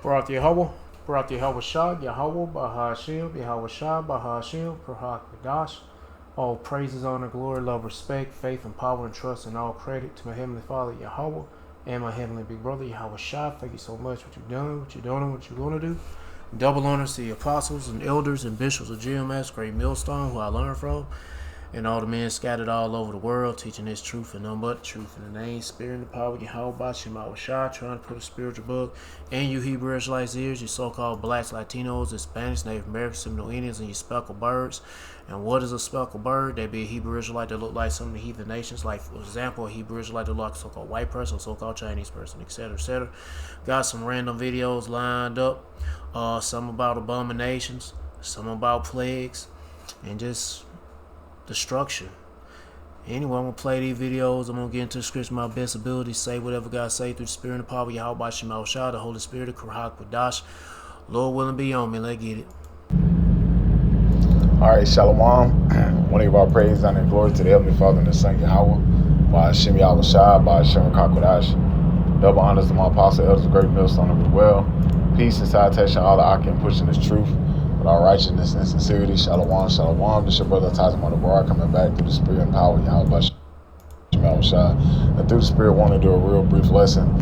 Barak Yehovah, Barak Yehovah Shah, Yahweh, Bahashim, Yahweh Shah, Bahashim, Prahak Kadash. All praises, honor, glory, love, respect, faith, and power, and trust, and all credit to my Heavenly Father, Yahweh, and my Heavenly Big Brother, Yahweh Shah. Thank you so much for what you've done, what you're doing, and what you're going to do. Double honors to the apostles and elders and bishops of GMS, Great Millstone, who I learned from, and all the men scattered all over the world, teaching this truth and none but truth in the name, spirit, and the power of Yahweh, Shema Shah, trying to put a spiritual book in you Hebrew Israelites' ears, you so-called blacks, Latinos, Hispanics, Native Americans, Seminole Indians, and you speckled birds. And what is a speckled bird? They be a Hebrew Israelite that look like some of the heathen nations, like, for example, a Hebrew Israelite that look like a so-called white person, so-called Chinese person, etc., etc. Got some random videos lined up, some about abominations, some about plagues, and just destruction. Anyway, I'm going to play these videos. I'm going to get into the scripture my best ability, say whatever God say through the spirit and the power of Yahweh Shema Shah, the Holy Spirit of Krahak Kadash. Lord willing, be on me. Let's get it. All right, Shalom. Want to give our praise, honor, and glory to the Heavenly Father and the Son Yahweh. By Hashem Yahweh Shah, by Hashem Kakodash. Double honors to my apostle, elders of Great Millstone of the well. Peace and salutation, all the Akim pushing this truth with all righteousness and sincerity. Shalom, shalom. This your brother Tazim on the bar, coming back through the spirit and power of Yahweh Shema Shah. And through the spirit, want to do a real brief lesson,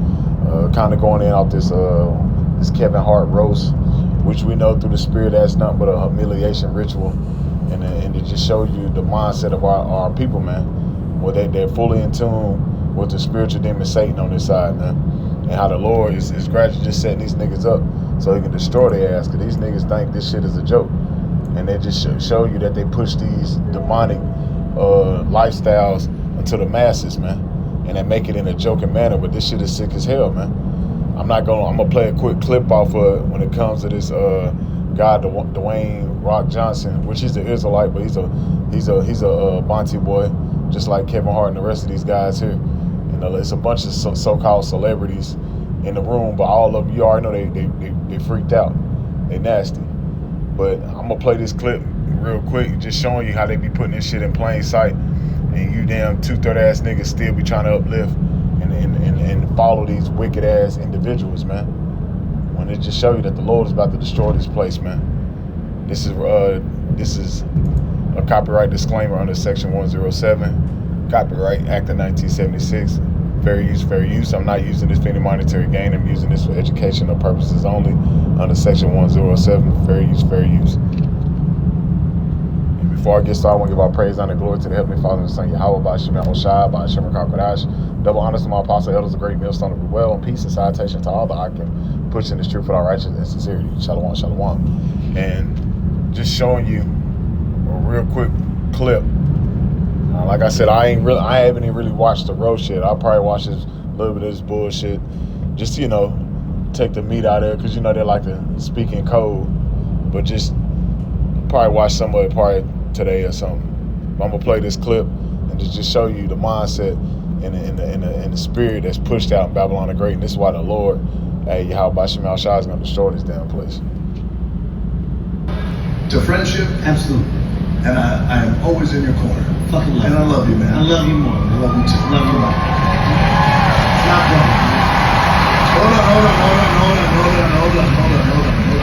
kind of going in off this Kevin Hart roast, which we know through the spirit that's nothing but a humiliation ritual, and to just show you the mindset of our people, man, where they're fully in tune with the spiritual demon Satan on this side, man, and how the Lord is gradually just setting these niggas up so he can destroy their ass, because these niggas think this shit is a joke, and they just show you that they push these demonic lifestyles into the masses, man, and they make it in a joking manner, but this shit is sick as hell, man. I'm gonna play a quick clip off of it when it comes to this guy Dwayne Rock Johnson, which he's an Israelite, but he's a Bonte boy, just like Kevin Hart and the rest of these guys here. And it's a bunch of so-called celebrities in the room, but all of them, you already know they freaked out, they nasty. But I'm gonna play this clip real quick, just showing you how they be putting this shit in plain sight, and you damn two-third ass niggas still be trying to uplift and follow these wicked ass individuals, man. When it just show you that the Lord is about to destroy this place, man. This is a copyright disclaimer under Section 107, Copyright Act of 1976. Fair use. I'm not using this for any monetary gain. I'm using this for educational purposes only under Section 107. Fair use. Before I get started, I want to give our praise, honor, and glory to the Heavenly Father and the Son Yahweh, by Shema Shah, by Hashem Kakodash. Double honors to my apostle, elders of Great Millstone of the well, and peace and salutation to all the Akim pushing this truth with all righteousness and sincerity. Shalom, shalom. And just showing you a real quick clip. Like I said, I haven't even really watched the roast shit. I'll probably watch a little bit of this bullshit, just take the meat out of it, because they like to speak in code. But just probably watch some of it probably today or something. But I'm gonna play this clip and just show you the mindset and the spirit that's pushed out in Babylon the Great. And this is why the Lord, Yahweh Shema Shah, is gonna destroy this damn place. To friendship, absolutely. And I am always in your corner. Fucking love and I love you, man. I love you more. I love you too. Love you more. Not wrong. Hold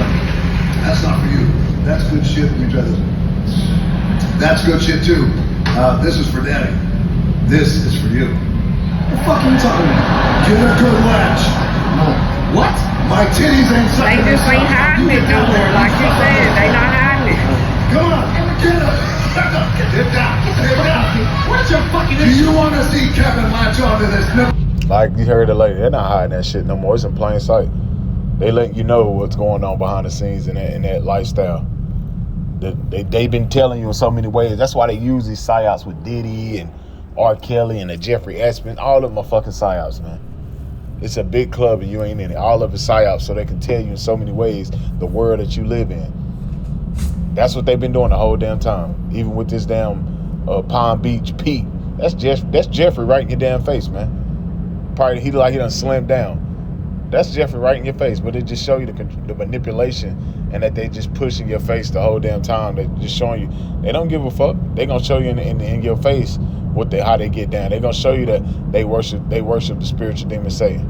on. That's not for you. That's good shit. That's good shit too. This is for Daddy. This is for you. What the fuck are you talking about? Get a good latch. What? My titties ain't sucking. They just ain't hiding it no more, like you said. They not hiding it. Come on, get up. Get down. What's your fucking issue? Do you want to see Kevin latch onto this? No. Like you heard the lady, they're not hiding that shit no more. It's in plain sight. They let you know what's going on behind the scenes in that lifestyle. They've been telling you in so many ways. That's why they use these psyops with Diddy and R. Kelly and the Jeffrey Epstein. All of them are fucking psyops, man. It's a big club and you ain't in it. All of it's psyops, so they can tell you in so many ways the world that you live in. That's what they've been doing the whole damn time. Even with this damn Palm Beach Pete. That's Jeffrey right in your damn face, man. Probably he done slimmed down. That's Jeffrey right in your face, but it just show you the manipulation and that they just pushing your face the whole damn time. They just showing you they don't give a fuck. They gonna show you in your face how they get down. They gonna show you that they worship the spiritual demon Satan.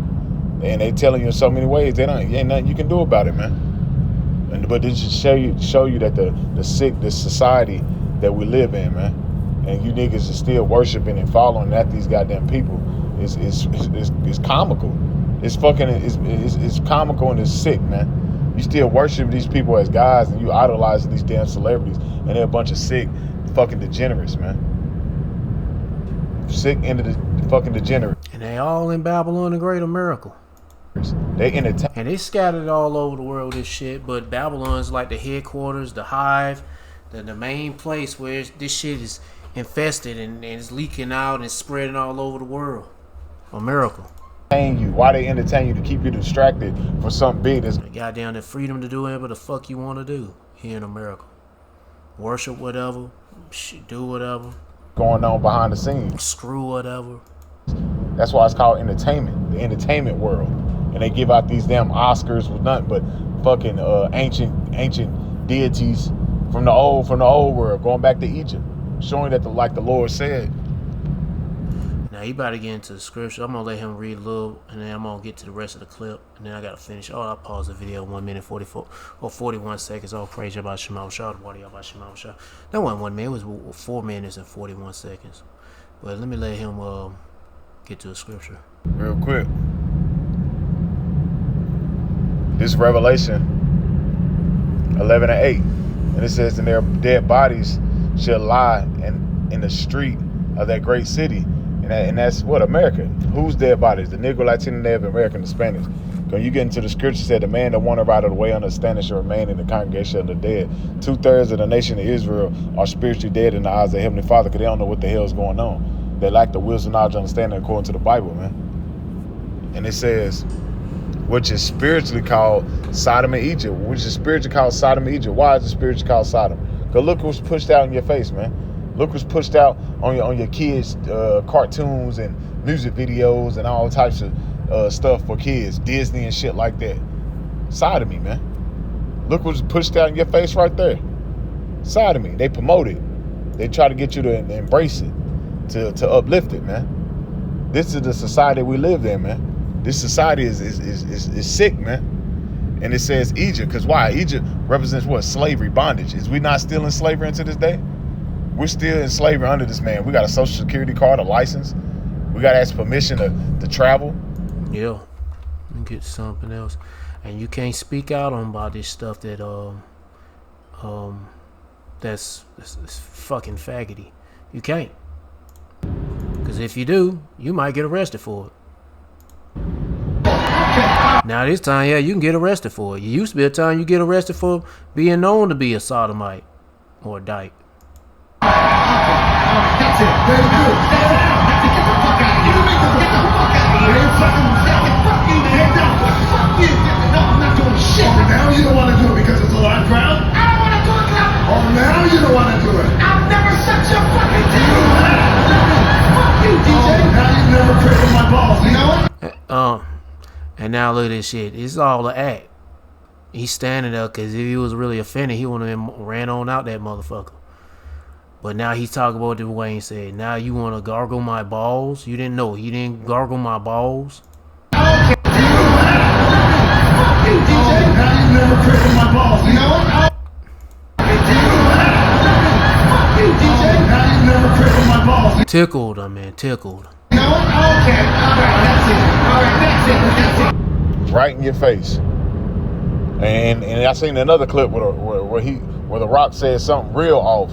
and they telling you in so many ways ain't nothing you can do about it, man. But this just show you that the sick, this society that we live in, man, and you niggas are still worshiping and following after these goddamn people. It's comical. It's fucking it's comical and it's sick, man. You still worship these people as gods and you idolizing these damn celebrities, and they're a bunch of sick fucking degenerates, man. Sick into the fucking degenerate. And they all in Babylon the Great Miracle. They entertain. And they scattered all over the world, this shit. But Babylon's like the headquarters, the hive, the main place where this shit is infested and it's leaking out and spreading all over the world. A miracle. Why they entertain you? To keep you distracted for something big. That's goddamn the freedom to do whatever the fuck you want to do here in America. Worship whatever, do whatever. Going on behind the scenes. Screw whatever. That's why it's called entertainment, the entertainment world. And they give out these damn Oscars with nothing but fucking ancient deities from the old world, going back to Egypt, showing that like the Lord said. Now he about to get into the scripture. I'm gonna let him read a little, and then I'm gonna get to the rest of the clip, and then I gotta finish. Oh, I paused the video 1 minute 41 seconds. All praise about Shema Shah, what about Shema Shah. That wasn't 1 minute. It was 4 minutes and 41 seconds. But let me let him get to the scripture real quick. This Revelation 11:8, and it says, "And their dead bodies shall lie in the street of that great city." And that's what? America. Whose dead bodies? The Negro, Latino, Native American, the Spanish. When you get into the scripture, said the man that wandered out of the way understanding shall remain in the congregation of the dead. 2/3 of the nation of Israel are spiritually dead in the eyes of the Heavenly Father because they don't know what the hell is going on. They lack the wisdom, knowledge, understanding according to the Bible, man. And it says, which is spiritually called Sodom and Egypt. Which is spiritually called Sodom and Egypt. Why is it spiritually called Sodom? Because look what's pushed out in your face, man. Look what's pushed out on your kids' cartoons and music videos and all types of stuff for kids, Disney and shit like that. Sodomy, man. Look what's pushed out in your face right there. Sodomy. They promote it. They try to get you to embrace it, to uplift it, man. This is the society we live in, man. This society is sick, man. And it says Egypt, because why? Egypt represents what? Slavery, bondage. Is we not still in slavery until this day? We're still in slavery under this man. We got a social security card, a license. We got to ask permission to travel. Yeah. Let me get something else. And you can't speak out on about this stuff that that's fucking faggoty. You can't. Because if you do, you might get arrested for it. Now this time, yeah, you can get arrested for it. You used to be a time you get arrested for being known to be a sodomite or a dyke. That's it. Very good. That's it. Get the fuck out of here. Get the fuck out of here. Fuck you, man. Fuck you. No, I'm not doing shit. Oh, now you don't want to do it because it's a live crowd? I don't want to do it, Clown. Oh, now you don't want to do it. I've never such a fucking thing. Fuck you, DJ. Oh, now you've never cradled my balls. You know what? And now look at this shit. It's all an act. He's standing there because if he was really offended, he would have ran on out that motherfucker. But now he's talking about the way he said, now you want to gargle my balls? You didn't know. He didn't gargle my balls. Fuck you, DJ. Oh, now you've never cradled my balls. You know what? Fuck you, DJ. Now you've never cradled my balls. Tickled, I mean, tickled. You know what? Okay. All right, that's it. All right, that's it. Right in your face. And I seen another clip where the Rock said something real off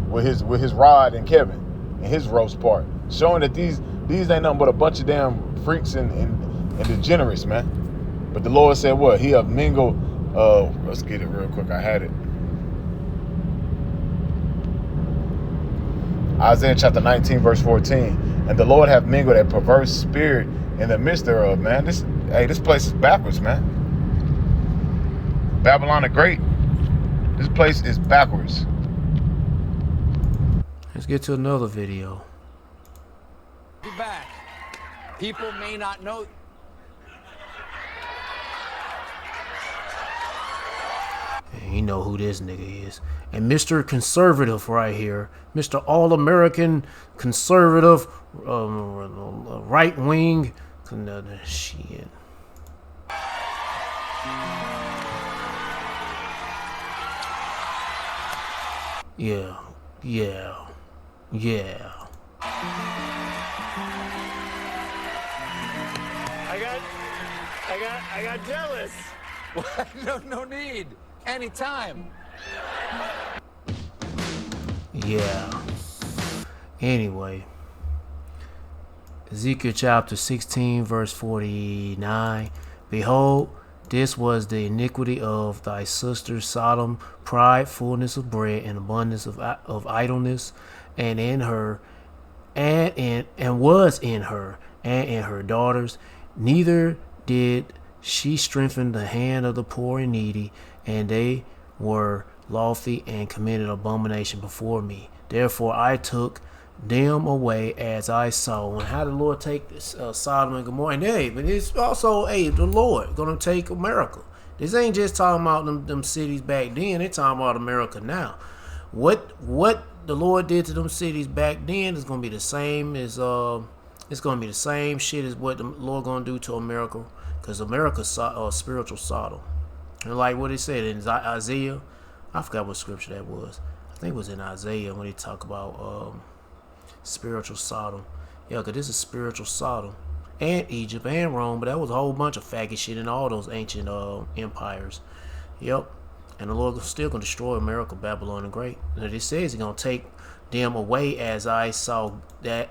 with his Rod and Kevin and his roast part, showing that these ain't nothing but a bunch of damn freaks and degenerates, man. But the Lord said what? He have mingled. Let's get it real quick. I had it. Isaiah chapter 19 verse 14. And the Lord have mingled a perverse spirit in the midst thereof, man. This place is backwards, man. Babylon the Great. This place is backwards. Let's get to another video. Be back. People may not know. You know who this nigga is. And Mr. Conservative right here, Mr. All-American Conservative, right-wing, shit. Yeah, yeah, yeah. I got jealous. No need. Anytime. Yeah. Anyway, Ezekiel chapter 16, verse 49. Behold, this was the iniquity of thy sister Sodom, pride, fullness of bread, and abundance of idleness, and in her, and was in her, and in her daughters. Neither did she strengthen the hand of the poor and needy, and they were lofty and committed abomination before me. Therefore I took them away as I saw. And how the Lord take this, Sodom and Gomorrah? And hey, but it's also the Lord gonna take America. This ain't just talking about them cities back then. They're talking about America now. What the Lord did to them cities back then is gonna be the same as it's gonna be the same shit as what the Lord gonna do to America, because America's spiritual Sodom. And like what it said in Isaiah, I forgot what scripture that was. I think it was in Isaiah when he talk about spiritual Sodom. Yeah, because this is spiritual Sodom. And Egypt and Rome, but that was a whole bunch of faggot shit in all those ancient empires. Yep. And the Lord is still going to destroy America, Babylon the Great. And it says he's going to take them away as I saw good.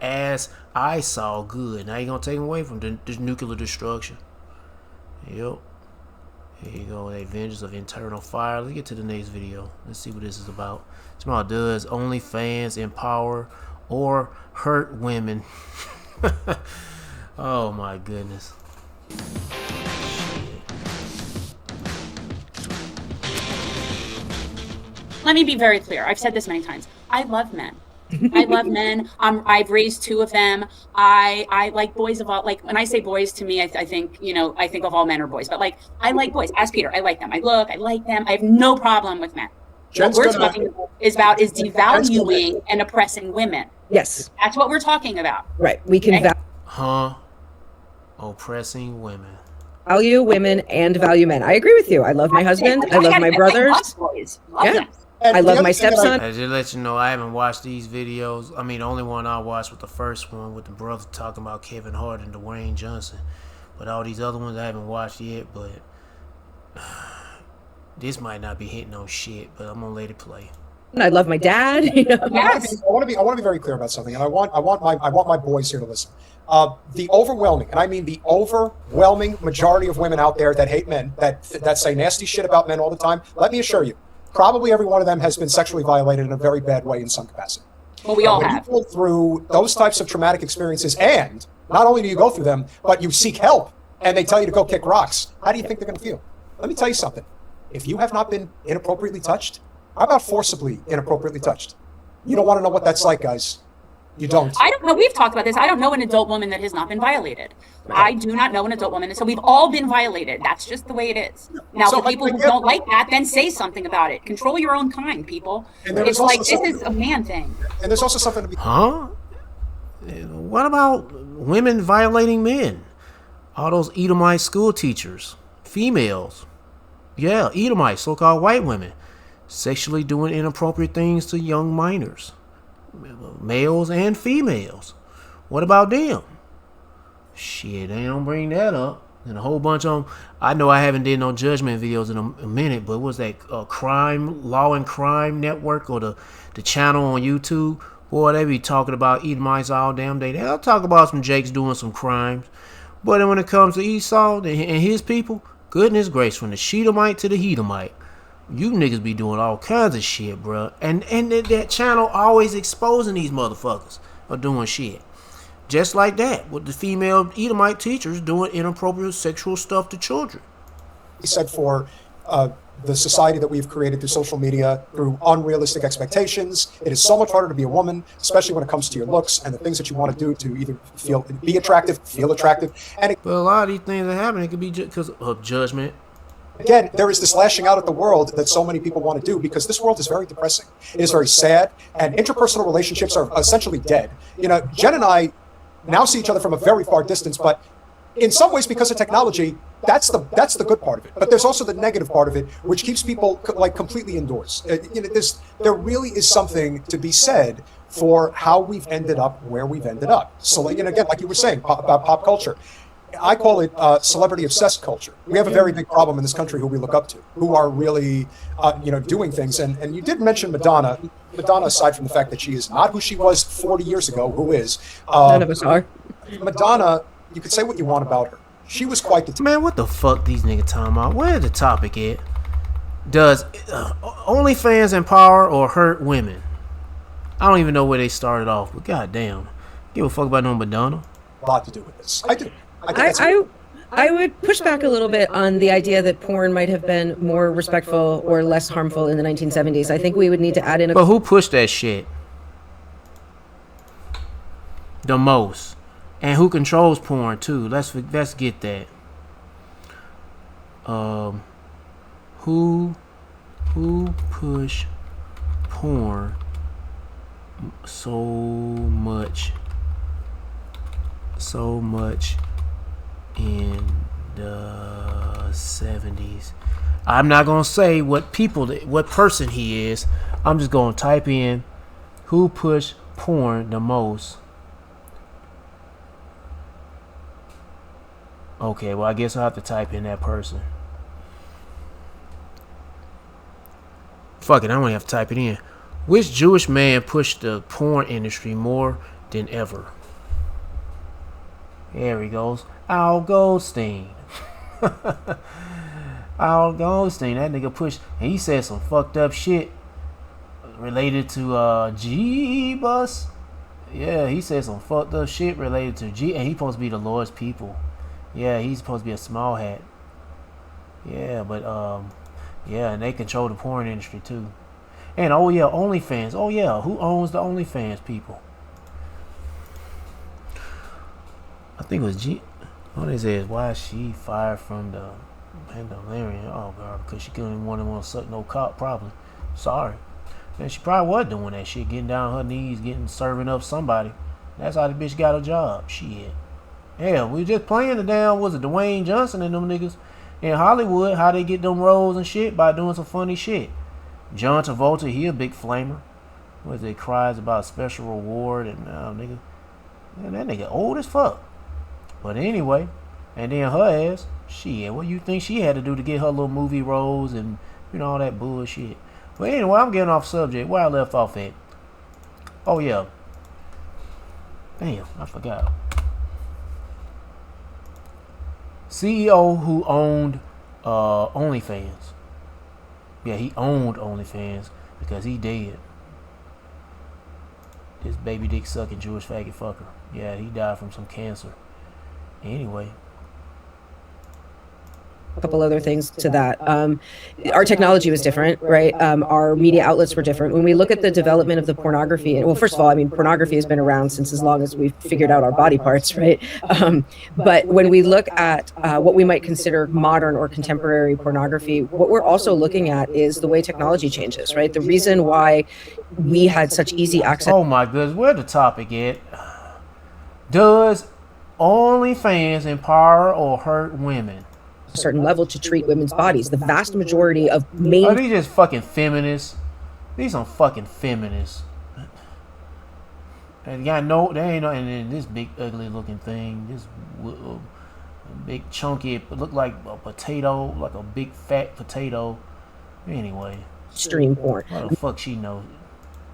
Now he's going to take them away from the nuclear destruction. Yep. Here you go, the Avengers of Internal Fire. Let's get to the next video. Let's see what this is about. Tomorrow does OnlyFans empower or hurt women? Oh my goodness. Let me be very clear. I've said this many times. I love men. I love men. I've raised 2 of them. I like boys of all, like when I say boys, to me, I think, I think of all men are boys, but like, I like boys. Ask Peter. I like them. I like them. I have no problem with men. What we're talking about is devaluing and oppressing women. Yes. That's what we're talking about. Right. We can oppressing women. Value women and value men. I agree with you. I love my husband. I love my brothers. Yeah. I love my stepson. I just let you know, I haven't watched these videos. I mean, the only one I watched was the first one with the brother talking about Kevin Hart and Dwayne Johnson. But all these other ones I haven't watched yet. But this might not be hitting on shit. But I'm gonna let it play. I love my dad. Yes. I want to be very clear about something, and I want my boys here to listen. The overwhelming, and I mean the overwhelming majority of women out there that hate men, that say nasty shit about men all the time. Let me assure you, probably every one of them has been sexually violated in a very bad way in some capacity. Well, we all have. You go through those types of traumatic experiences, and not only do you go through them, but you seek help, and they tell you to go kick rocks. How do you think they're going to feel? Let me tell you something. If you have not been inappropriately touched, how about forcibly inappropriately touched? You don't want to know what that's like, guys. You don't. I don't know. We've talked about this. I don't know an adult woman that has not been violated. I do not know an adult woman. And so we've all been violated. That's just the way it is. Now, for people who don't like that, then say something about it. Control your own kind, people. It's like, this is a man thing. And there's also something to be... Huh? What about women violating men? All those Edomite school teachers. Females. Yeah, Edomite, so-called white women. Sexually doing inappropriate things to young minors. Males and females. What about them? Shit, they don't bring that up. And a whole bunch of them. I know I haven't did no judgment videos in a minute, but was that Law and Crime Network or the channel on YouTube? Boy, they be talking about Edomites all damn day. They'll talk about some Jakes doing some crimes. But then when it comes to Esau and his people, goodness gracious, from the Shedomite to the Hedomite, you niggas be doing all kinds of shit, bro. And that channel always exposing these motherfuckers for doing shit. Just like that, with the female Edomite teachers doing inappropriate sexual stuff to children. He said for the society that we've created through social media, through unrealistic expectations, it is so much harder to be a woman, especially when it comes to your looks and the things that you want to do to either be attractive, feel attractive. But a lot of these things that happen, it could be because of judgment. Again, there is this lashing out at the world that so many people want to do because this world is very depressing. It is very sad, and interpersonal relationships are essentially dead. Jen and I now see each other from a very far distance, but in some ways, because of technology, that's the good part of it. But there's also the negative part of it, which keeps people like completely indoors. There really is something to be said for how we've ended up where we've ended up. So, again, like you were saying about pop culture, I call it celebrity obsessed culture. We have a very big problem in this country who we look up to, who are really, doing things. And you did mention Madonna. Madonna, aside from the fact that she is not who she was 40 years ago, who is. None of us are. Madonna, you could say what you want about her. She was quite the... Man, what the fuck these niggas talking about? Where's the topic at? Does OnlyFans empower or hurt women? I don't even know where they started off, but goddamn. Give a fuck about no Madonna. A lot to do with this. I do. I would push back a little bit on the idea that porn might have been more respectful or less harmful in the 1970s. I think we would need to add in a... But who pushed that shit the most? And who controls porn too? Let's get that. Who push porn so much in the 70s? I'm not gonna say what person he is. I'm just gonna type in who pushed porn the most. Okay, well, I guess I'll have to type in that person. Fuck it, I don't have to type it in. Which Jewish man pushed the porn industry more than ever? There he goes. Al Goldstein. Al Goldstein, that nigga pushed, and he said some fucked up shit related to G-Bus. Yeah, he said some fucked up shit related to G, and he supposed to be the Lord's people. Yeah, he's supposed to be a small hat. Yeah, but yeah, and they control the porn industry too. And oh yeah, OnlyFans. Oh yeah, who owns the OnlyFans people? I think it was G. What they say is why is she fired from the Mandalorian? Oh god, because she couldn't want to suck no cock. Probably. Sorry. And she probably was doing that shit, getting down on her knees, serving up somebody. That's how the bitch got a job. Shit. Hell, we just playing the damn, was it Dwayne Johnson and them niggas in Hollywood, how they get them roles and shit by doing some funny shit. John Travolta, he a big flamer. What is it, cries about special reward and nigga. Man, that nigga old as fuck. But anyway, and then her ass, shit, what you think she had to do to get her little movie roles and all that bullshit. But anyway, I'm getting off subject. Where I left off at. Oh yeah. Damn, I forgot. CEO who owned OnlyFans. Yeah, he owned OnlyFans because he dead. This baby dick sucking Jewish faggot fucker. Yeah, he died from some cancer. Anyway. A couple other things to that. Our technology was different, right? Our media outlets were different. When we look at the development of the pornography, well, first of all, I mean, pornography has been around since as long as we've figured out our body parts, right? But when we look at what we might consider modern or contemporary pornography, what we're also looking at is the way technology changes, right? The reason why we had such easy access. Oh my goodness, where the topic at? Does OnlyFans empower or hurt women? A certain level to treat women's bodies. The vast majority of Are these just fucking feminists? These are fucking feminists. And yeah, no, they ain't no. And then this big ugly looking thing, this big chunky, it looked like a potato, like a big fat potato. Anyway, stream porn. What the fuck she knows?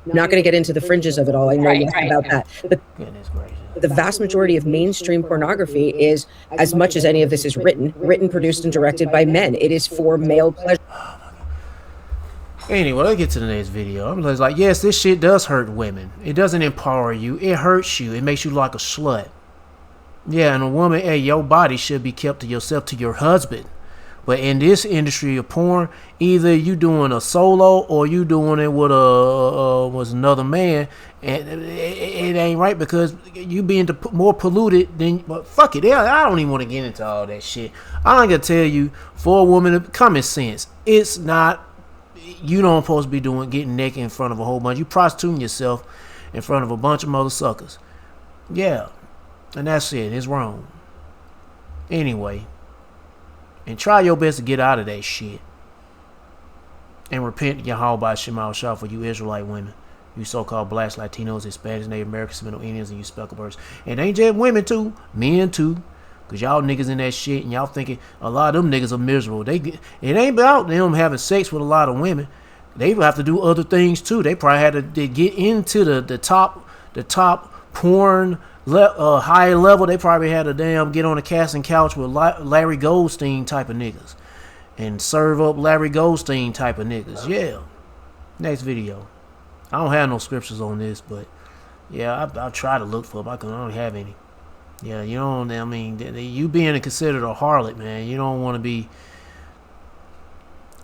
Not going to get into the fringes of it all. I know about that. But goodness gracious. The vast majority of mainstream pornography is, as much as any of this is written, produced, and directed by men. It is for male pleasure. Anyway, let's get to the next video. I'm just like, yes, this shit does hurt women. It doesn't empower you. It hurts you. It makes you like a slut. Yeah, and a woman, hey, your body should be kept to yourself, to your husband. But in this industry of porn, either you doing a solo or you doing it with was another man, and it ain't right because you being more polluted than. But fuck it, I don't even want to get into all that shit. I'm gonna tell you, for a woman, common sense. It's not. You don't supposed to be getting naked in front of a whole bunch. You prostituting yourself in front of a bunch of mother suckers. Yeah, and that's it. It's wrong. Anyway, and try your best to get out of that shit. And repent to Yahweh by Shema Shah for you Israelite women, you so-called blacks, Latinos, Hispanics, Native Americans, Seminole Indians, and you specklebirds. And ain't just women too, men too. Cause y'all niggas in that shit and y'all thinking a lot of them niggas are miserable. It ain't about them having sex with a lot of women. They have to do other things too. They probably had to get into the top porn high level. They probably had to get on a casting couch with Larry Goldstein type of niggas and serve up Larry Goldstein type of niggas. Yeah. Next video. I don't have no scriptures on this, but yeah, I'll try to look for them. I don't have any. Yeah, you don't. I mean, you being considered a harlot, man. You don't want to be.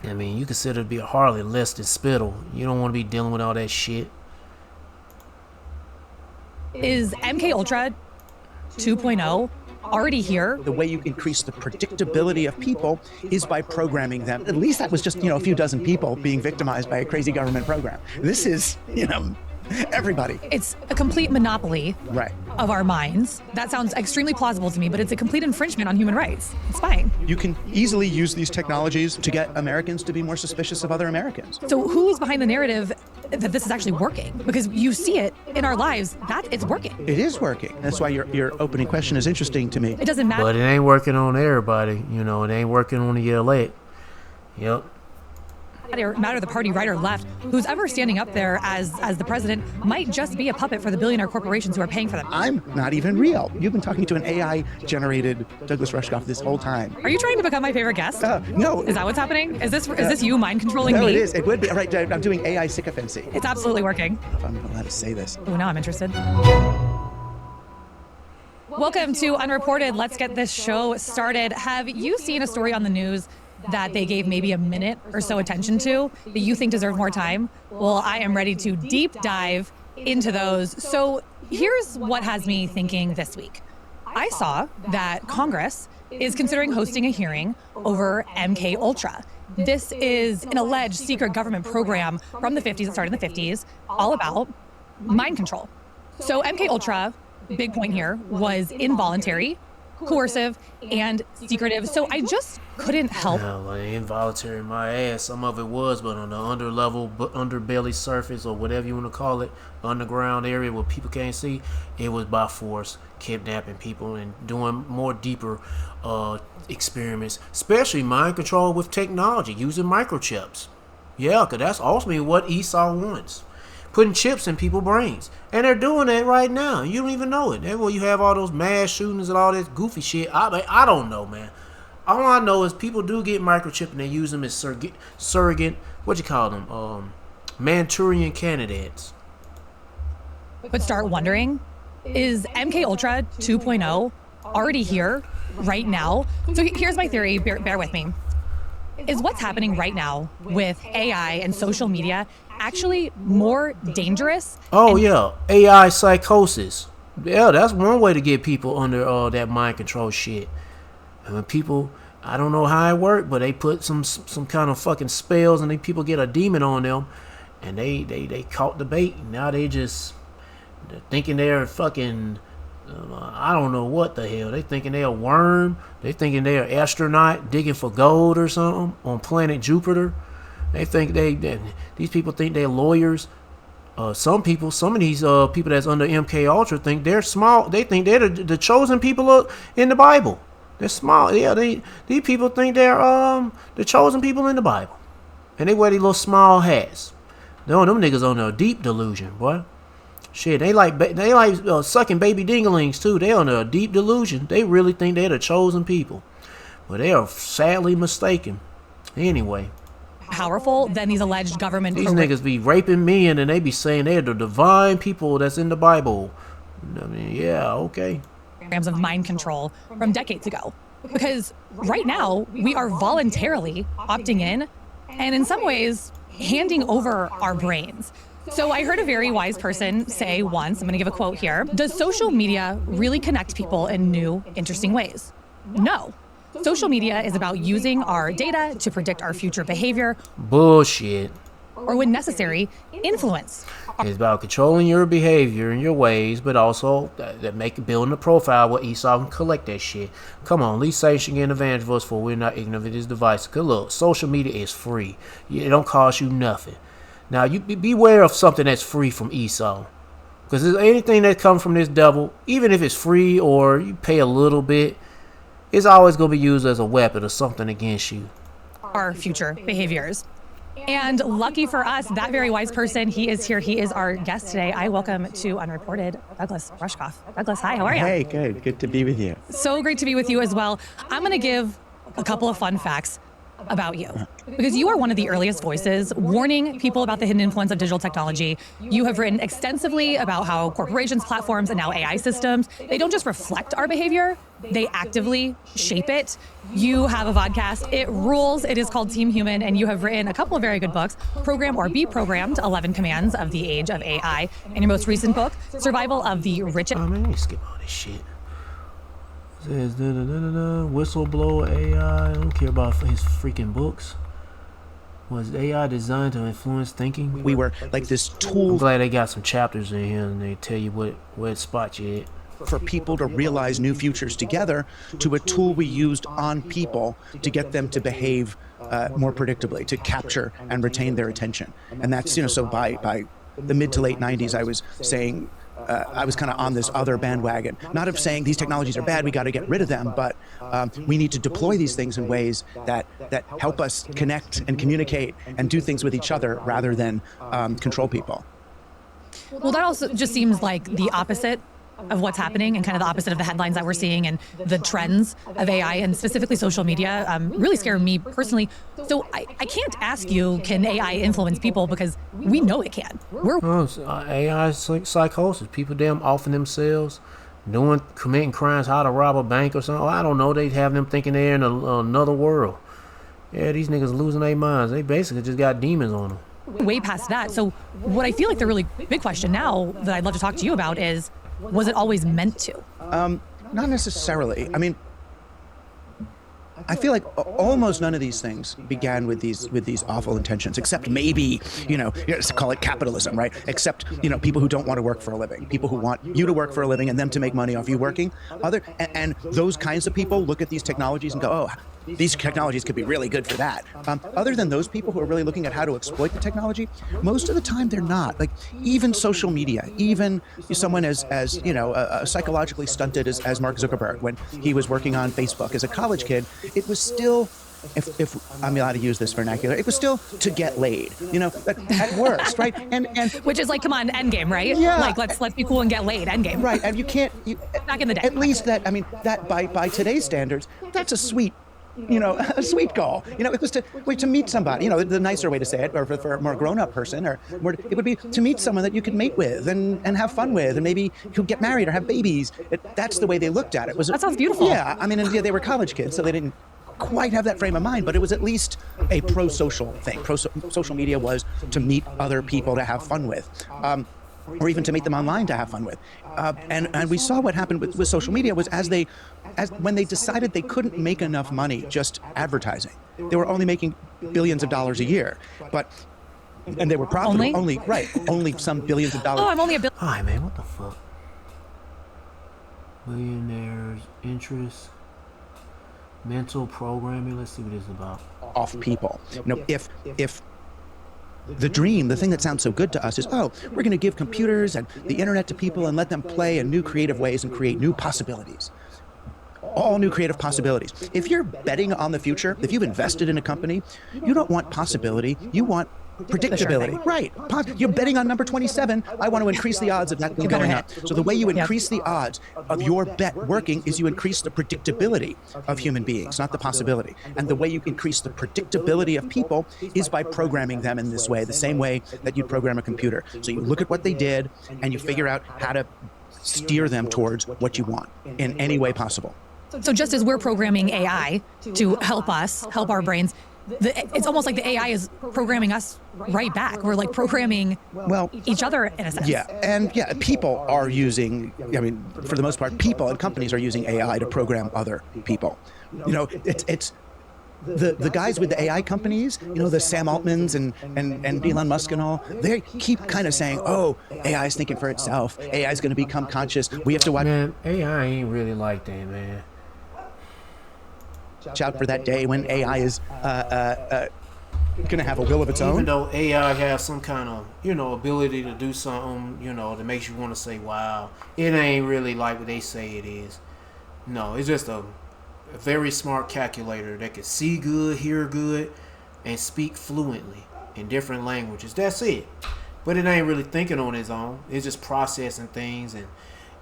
I mean, you consider to be a harlot less than spittle. You don't want to be dealing with all that shit. Is MK Ultra 2.0 already here? The way you increase the predictability of people is by programming them. At least that was just, a few dozen people being victimized by a crazy government program. This is, everybody. It's a complete monopoly right. of our minds. That sounds extremely plausible to me, but it's a complete infringement on human rights. It's fine. You can easily use these technologies to get Americans to be more suspicious of other Americans. So who is behind the narrative that this is actually working? Because you see it in our lives that it's working. It is working. That's why your opening question is interesting to me. It doesn't matter. But it ain't working on everybody. It ain't working on the elect. Yep. Matter the party right or left, who's ever standing up there as the president might just be a puppet for the billionaire corporations who are paying for them. I'm not even real. You've been talking to an AI-generated Douglas Rushkoff this whole time. Are you trying to become my favorite guest? No. Is that what's happening? Is this you mind controlling me? No, it is. It would be. Right, I'm doing AI sycophancy. It's absolutely working. If I'm allowed to say this. Oh, now I'm interested. Welcome to Unreported. Let's get this show started. Have you seen a story on the news that they gave maybe a minute or so attention to that you think deserve more time? Well, I am ready to deep dive into those. So here's what has me thinking this week. I saw that Congress is considering hosting a hearing over MK Ultra. This is an alleged secret government program from the 50s that started in the 50s, all about mind control. So MK Ultra, big point here, was involuntary, coercive, and secretive. So I just couldn't help. Involuntary, my ass. Some of it was, but on the underbelly surface, or whatever you want to call it, underground area where people can't see, it was by force, kidnapping people and doing more deeper experiments, especially mind control with technology, using microchips. Yeah, because that's ultimately what Esau wants. Putting chips in people's brains. And they're doing that right now. You don't even know it. That's where you have all those mass shootings and all this goofy shit. I don't know, man. All I know is people do get microchipped and they use them as surrogate, what you call them? Manchurian candidates. But start wondering, is MK Ultra 2.0 already here right now? So here's my theory, bear with me. Is what's happening right now with AI and social media actually more dangerous? Oh, yeah. AI psychosis. Yeah, that's one way to get people under that mind control shit. And when people, I don't know how it worked, but they put some kind of fucking spells and people get a demon on them and they caught the bait. Now they're thinking they're fucking, I don't know what the hell. They thinking they're a worm. They thinking they're an astronaut digging for gold or something on planet Jupiter. They think these people think they're lawyers. Some of these people that's under MK Ultra think they're small. They think they're the chosen people in the Bible. They're small. Yeah, these people think they're the chosen people in the Bible, and they wear these little small hats. Them niggas on a deep delusion, boy. Shit, they like sucking baby dinglings too. They on a deep delusion. They really think they're the chosen people, but they are sadly mistaken. Anyway. Powerful than these alleged government These niggas be raping men and they be saying they're the divine people that's in the Bible. I mean, yeah, okay. Programs of mind control from decades ago. Because right now, we are voluntarily opting in and in some ways handing over our brains. So I heard a very wise person say once, I'm going to give a quote here, does social media really connect people in new, interesting ways? No. Social media is about using our data to predict our future behavior. Bullshit. Or when necessary, influence It's about controlling your behavior and your ways, but also building a profile where Esau can collect that shit. Come on, at least say she can advantage of us for we're not ignorant of this device. Cause look, social media is free. It don't cost you nothing. Now you beware of something that's free from Esau. Because anything that comes from this devil, even if it's free or you pay a little bit, it's always going to be used as a weapon or something against you. Our future behaviors. And lucky for us, that very wise person, he is here. He is our guest today. I welcome to Unreported, Douglas Rushkoff. Douglas, hi, how are you? Hey, good. Good to be with you. So great to be with you as well. I'm going to give a couple of fun facts about you, because you are one of the earliest voices warning people about the hidden influence of digital technology. You have written extensively about how corporations, platforms, and now AI systems, they don't just reflect our behavior, they actively shape it. You have a podcast, it rules. It is called Team Human, and you have written a couple of very good books, Program or Be Programmed, 11 Commands of the Age of AI, and your most recent book, Survival of the Richest. Oh man, you skip all this shit. Says whistleblower AI. I don't care about his freaking books. Was AI designed to influence thinking? We were like this tool. I'm glad they got some chapters in here and they tell you what spot you at. For people to realize new futures together, to a tool we used on people to get them to behave more predictably, to capture and retain their attention. And that's, so by the mid to late 90s, I was saying, I was kind of on this other bandwagon, not of saying these technologies are bad, we got to get rid of them, but we need to deploy these things in ways that help us connect and communicate and do things with each other rather than control people. Well, that also just seems like the opposite of what's happening and kind of the opposite of the headlines that we're seeing and the trends of AI and specifically social media really scare me personally. So I can't ask you, can AI influence people, because we know it can. AI is like psychosis. People damn offing themselves, committing crimes, how to rob a bank or something. I don't know. They have them thinking they're in another world. Yeah, these niggas losing their minds. They basically just got demons on them. Way past that. So what I feel like the really big question now that I'd love to talk to you about is, was it always meant to? Not necessarily. I mean, I feel like almost none of these things began with these awful intentions, except maybe, call it capitalism, right? Except, people who don't want to work for a living, people who want you to work for a living and them to make money off you working. And those kinds of people look at these technologies and go, oh, these technologies could be really good for that. Other than those people who are really looking at how to exploit the technology, most of the time they're not. Like even social media, even someone as psychologically stunted as Mark Zuckerberg, when he was working on Facebook as a college kid, it was still, if I'm allowed to use this vernacular, it was still to get laid, at worst, right? And which is like, come on, endgame, right? Yeah. Like let's be cool and get laid, endgame. Right, and back in the day. At least that by today's standards, that's a sweet goal. It was to meet somebody, the nicer way to say it, or for a more grown-up person, or more, it would be to meet someone that you could mate with and have fun with, and maybe could get married or have babies. That's the way they looked at it. That sounds beautiful. Yeah, I mean, they were college kids, so they didn't quite have that frame of mind, but it was at least a pro-social thing. Social media was to meet other people to have fun with. Or even to meet them online to have fun with. And we saw what happened with social media was when they decided they couldn't make enough money just advertising. They were only making billions of dollars a year, and they were profitable. Only some billions of dollars. Oh, I'm only a bill. Hi, man, what the fuck? Millionaires, interest, mental programming. Let's see what this is about. Off people. If the dream, the thing that sounds so good to us is, we're going to give computers and the internet to people and let them play in new creative ways and create new possibilities. All new creative possibilities. If you're betting on the future, if you've invested in a company, you don't want possibility, you want predictability. Right. You're betting on number 27. I want to increase the odds of that thing going up. So the way you increase the odds of your bet working is you increase the predictability of human beings, not the possibility. And the way you increase the predictability of people is by programming them in this way, the same way that you'd program a computer. So you look at what they did and you figure out how to steer them towards what you want in any way possible. So just as we're programming AI to help us, help our brains, it's almost like the AI is programming us right back. We're like programming each other in a sense. Yeah, and people are using, for the most part, people and companies are using AI to program other people. the guys with the AI companies, you know, the Sam Altmans and Elon Musk and all, they keep kind of saying, oh, AI is thinking for itself. AI is going to become conscious. We have to watch Man, AI ain't really like that, man. out for that day when AI is going to have a will of its own. Even though AI has some kind of, ability to do something, that makes you want to say, wow, it ain't really like what they say it is. No, it's just a very smart calculator that can see good, hear good, and speak fluently in different languages. That's it. But it ain't really thinking on its own. It's just processing things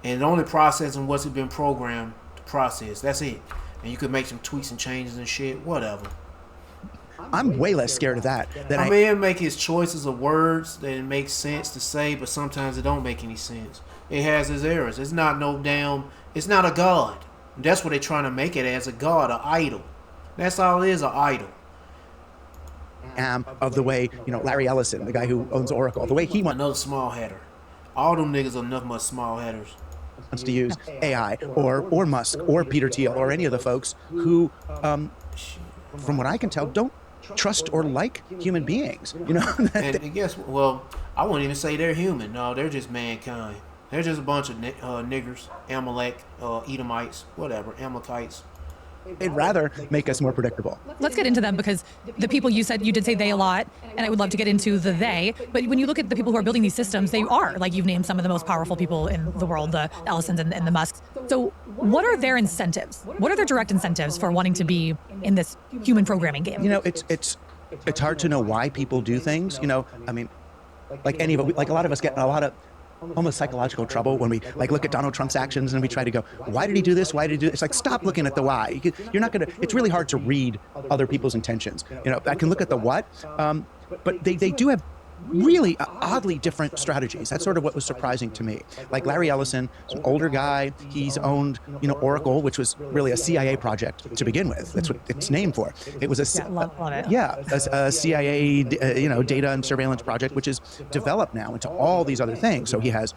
and only processing what's been programmed to process. That's it. And you could make some tweaks and changes and shit, whatever. I'm way less scared of that than I mean, it make his choices of words that it makes sense to say, but sometimes it don't make any sense. It has its errors. It's not it's not a god. That's what they're trying to make it as, a god, an idol. That's all it is, an idol. Of the way, Larry Ellison, the guy who owns Oracle, the way he wants another small header. All them niggas are nothing but small headers. To use AI or Musk or Peter Thiel or any of the folks who, from what I can tell, don't trust or like human beings. And guess what? Well, I wouldn't even say they're human. No, they're just mankind. They're just a bunch of niggers, Amalek, Edomites, whatever, Amalekites. They'd rather make us more predictable. Let's get into them, because the people you did say they a lot, and I would love to get into the they. But when you look at the people who are building these systems, they are, like you've named some of the most powerful people in the world, the Ellisons and the Musks. So what are their incentives? What are their direct incentives for wanting to be in this human programming game? It's hard to know why people do things. I mean, like any of it, like a lot of us get in a lot of almost psychological trouble when we look at Donald Trump's actions and we try to go, why did he do this? Why did he do this? It's like, stop looking at the why. You're not going to, it's really hard to read other people's intentions. I can look at the what, but they do have really oddly different strategies. That's sort of what was surprising to me. Like Larry Ellison, an older guy, he's owned, Oracle, which was really a CIA project to begin with. That's what it's named for. It was a CIA, data and surveillance project, which is developed now into all these other things. So he has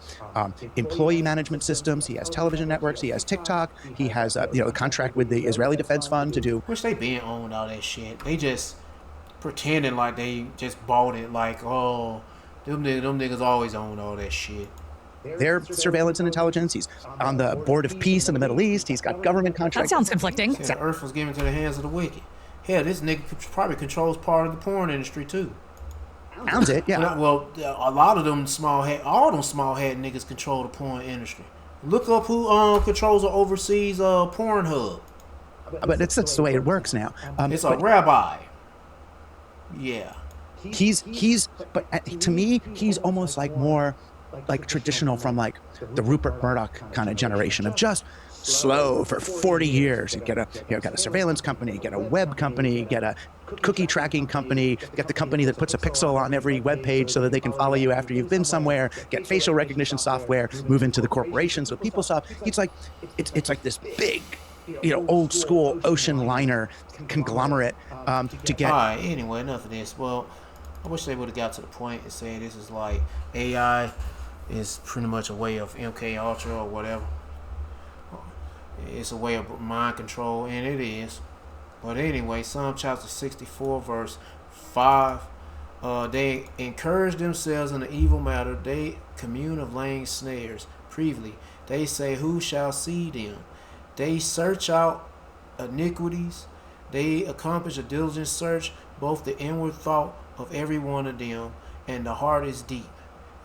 employee management systems, he has television networks, he has TikTok, he has a contract with the Israeli Defense Fund to do. Which they been owned all that shit. They just pretending like they just bought it, like, oh, them niggas always own all that shit. Their surveillance and intelligence. He's on the board of peace in the Middle East. He's got government contracts. That sounds conflicting. Yeah, the earth was given to the hands of the wicked. Hell, this nigga probably controls part of the porn industry too. Sounds it, yeah. Well, a lot of them all them small head niggas control the porn industry. Look up who controls or oversees Pornhub. But that's the way it works now. It's a rabbi. Yeah. But to me, he's almost like more like traditional from like the Rupert Murdoch kind of generation of just slow for 40 years. You get a surveillance company, get a web company, get a cookie tracking company, get the company that puts a pixel on every web page so that they can follow you after you've been somewhere, get facial recognition software, move into the corporations with PeopleSoft. It's like this big, old school ocean liner conglomerate to get. All right, anyway, enough of this. Well, I wish they would have got to the point and said this is like AI is pretty much a way of MK Ultra or whatever. It's a way of mind control, and it is. But anyway, Psalm chapter 64, verse 5. They encourage themselves in the evil matter. They commune of laying snares. Previously, they say, who shall see them? They search out iniquities. They accomplish a diligent search, both the inward thought of every one of them, and the heart is deep.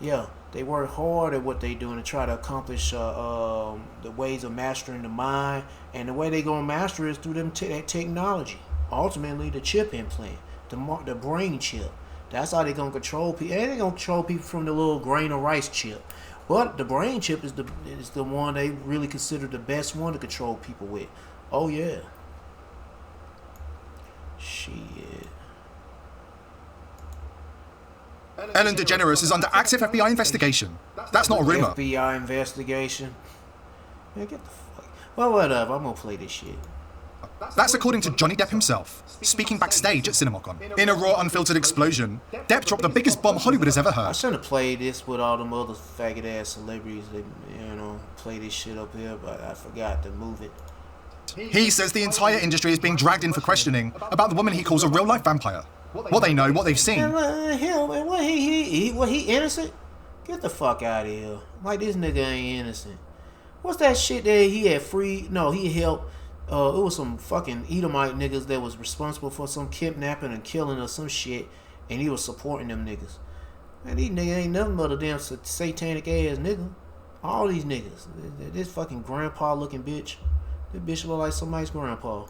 Yeah, they work hard at what they do and try to accomplish the ways of mastering the mind. And the way they gonna master is through that technology. Ultimately, the chip implant, the brain chip. That's how they gonna control people. They ain't gonna control people from the little grain of rice chip. But the brain chip is the one they really consider the best one to control people with. Oh yeah. Shit. Ellen DeGeneres is under active FBI investigation. That's not a rumor. FBI investigation. Man, get the fuck. Well, whatever. I'm gonna play this shit. That's according to Johnny Depp himself, speaking backstage at CinemaCon. In a raw, unfiltered explosion, Depp dropped the biggest bomb Hollywood has ever heard. I shouldn't have played this with all them other faggot ass celebrities that, play this shit up here, but I forgot to move it. He says the entire industry is being dragged in for questioning about the woman he calls a real-life vampire. What they know, what they've seen. Hell, man, what he innocent? Get the fuck out of here. Like, this nigga ain't innocent. What's that shit that he had free? No, he helped. It was some fucking Edomite niggas that was responsible for some kidnapping and killing or some shit, and he was supporting them niggas. Man, these niggas ain't nothing but a damn satanic ass nigga. All these niggas. This fucking grandpa looking bitch. This bitch look like somebody's grandpa.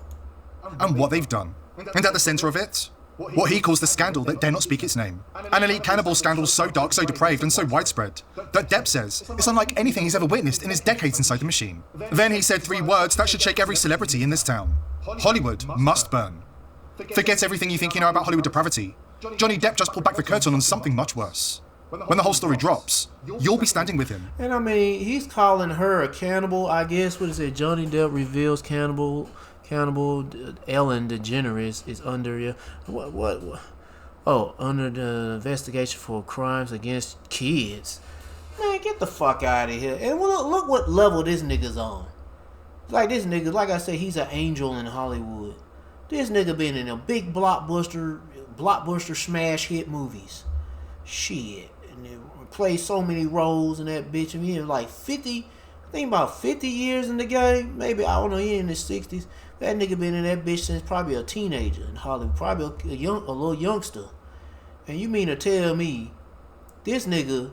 And what they've done. And at the center of it, what he calls the scandal that dare not speak its name. An elite cannibal scandal so dark, so depraved, and so widespread that Depp says it's unlike anything he's ever witnessed in his decades inside the machine. Then he said 3 words that should shake every celebrity in this town. Hollywood must burn. Forget everything you think you know about Hollywood depravity. Johnny Depp just pulled back the curtain on something much worse. When the whole story drops, you'll be standing with him. And I mean, he's calling her a cannibal, I guess. What is it? Johnny Depp reveals cannibal Ellen DeGeneres is under what? Oh, under the investigation for crimes against kids. Man, get the fuck out of here. And look what level this nigga's on. Like, this nigga, like I said, he's an angel in Hollywood. This nigga been in a big blockbuster smash hit movies. Shit. And they played so many roles in that bitch. And he had like 50, I think about 50 years in the game. Maybe, I don't know, he in his 60s. That nigga been in that bitch since probably a teenager in Hollywood. Probably a little youngster. And you mean to tell me this nigga,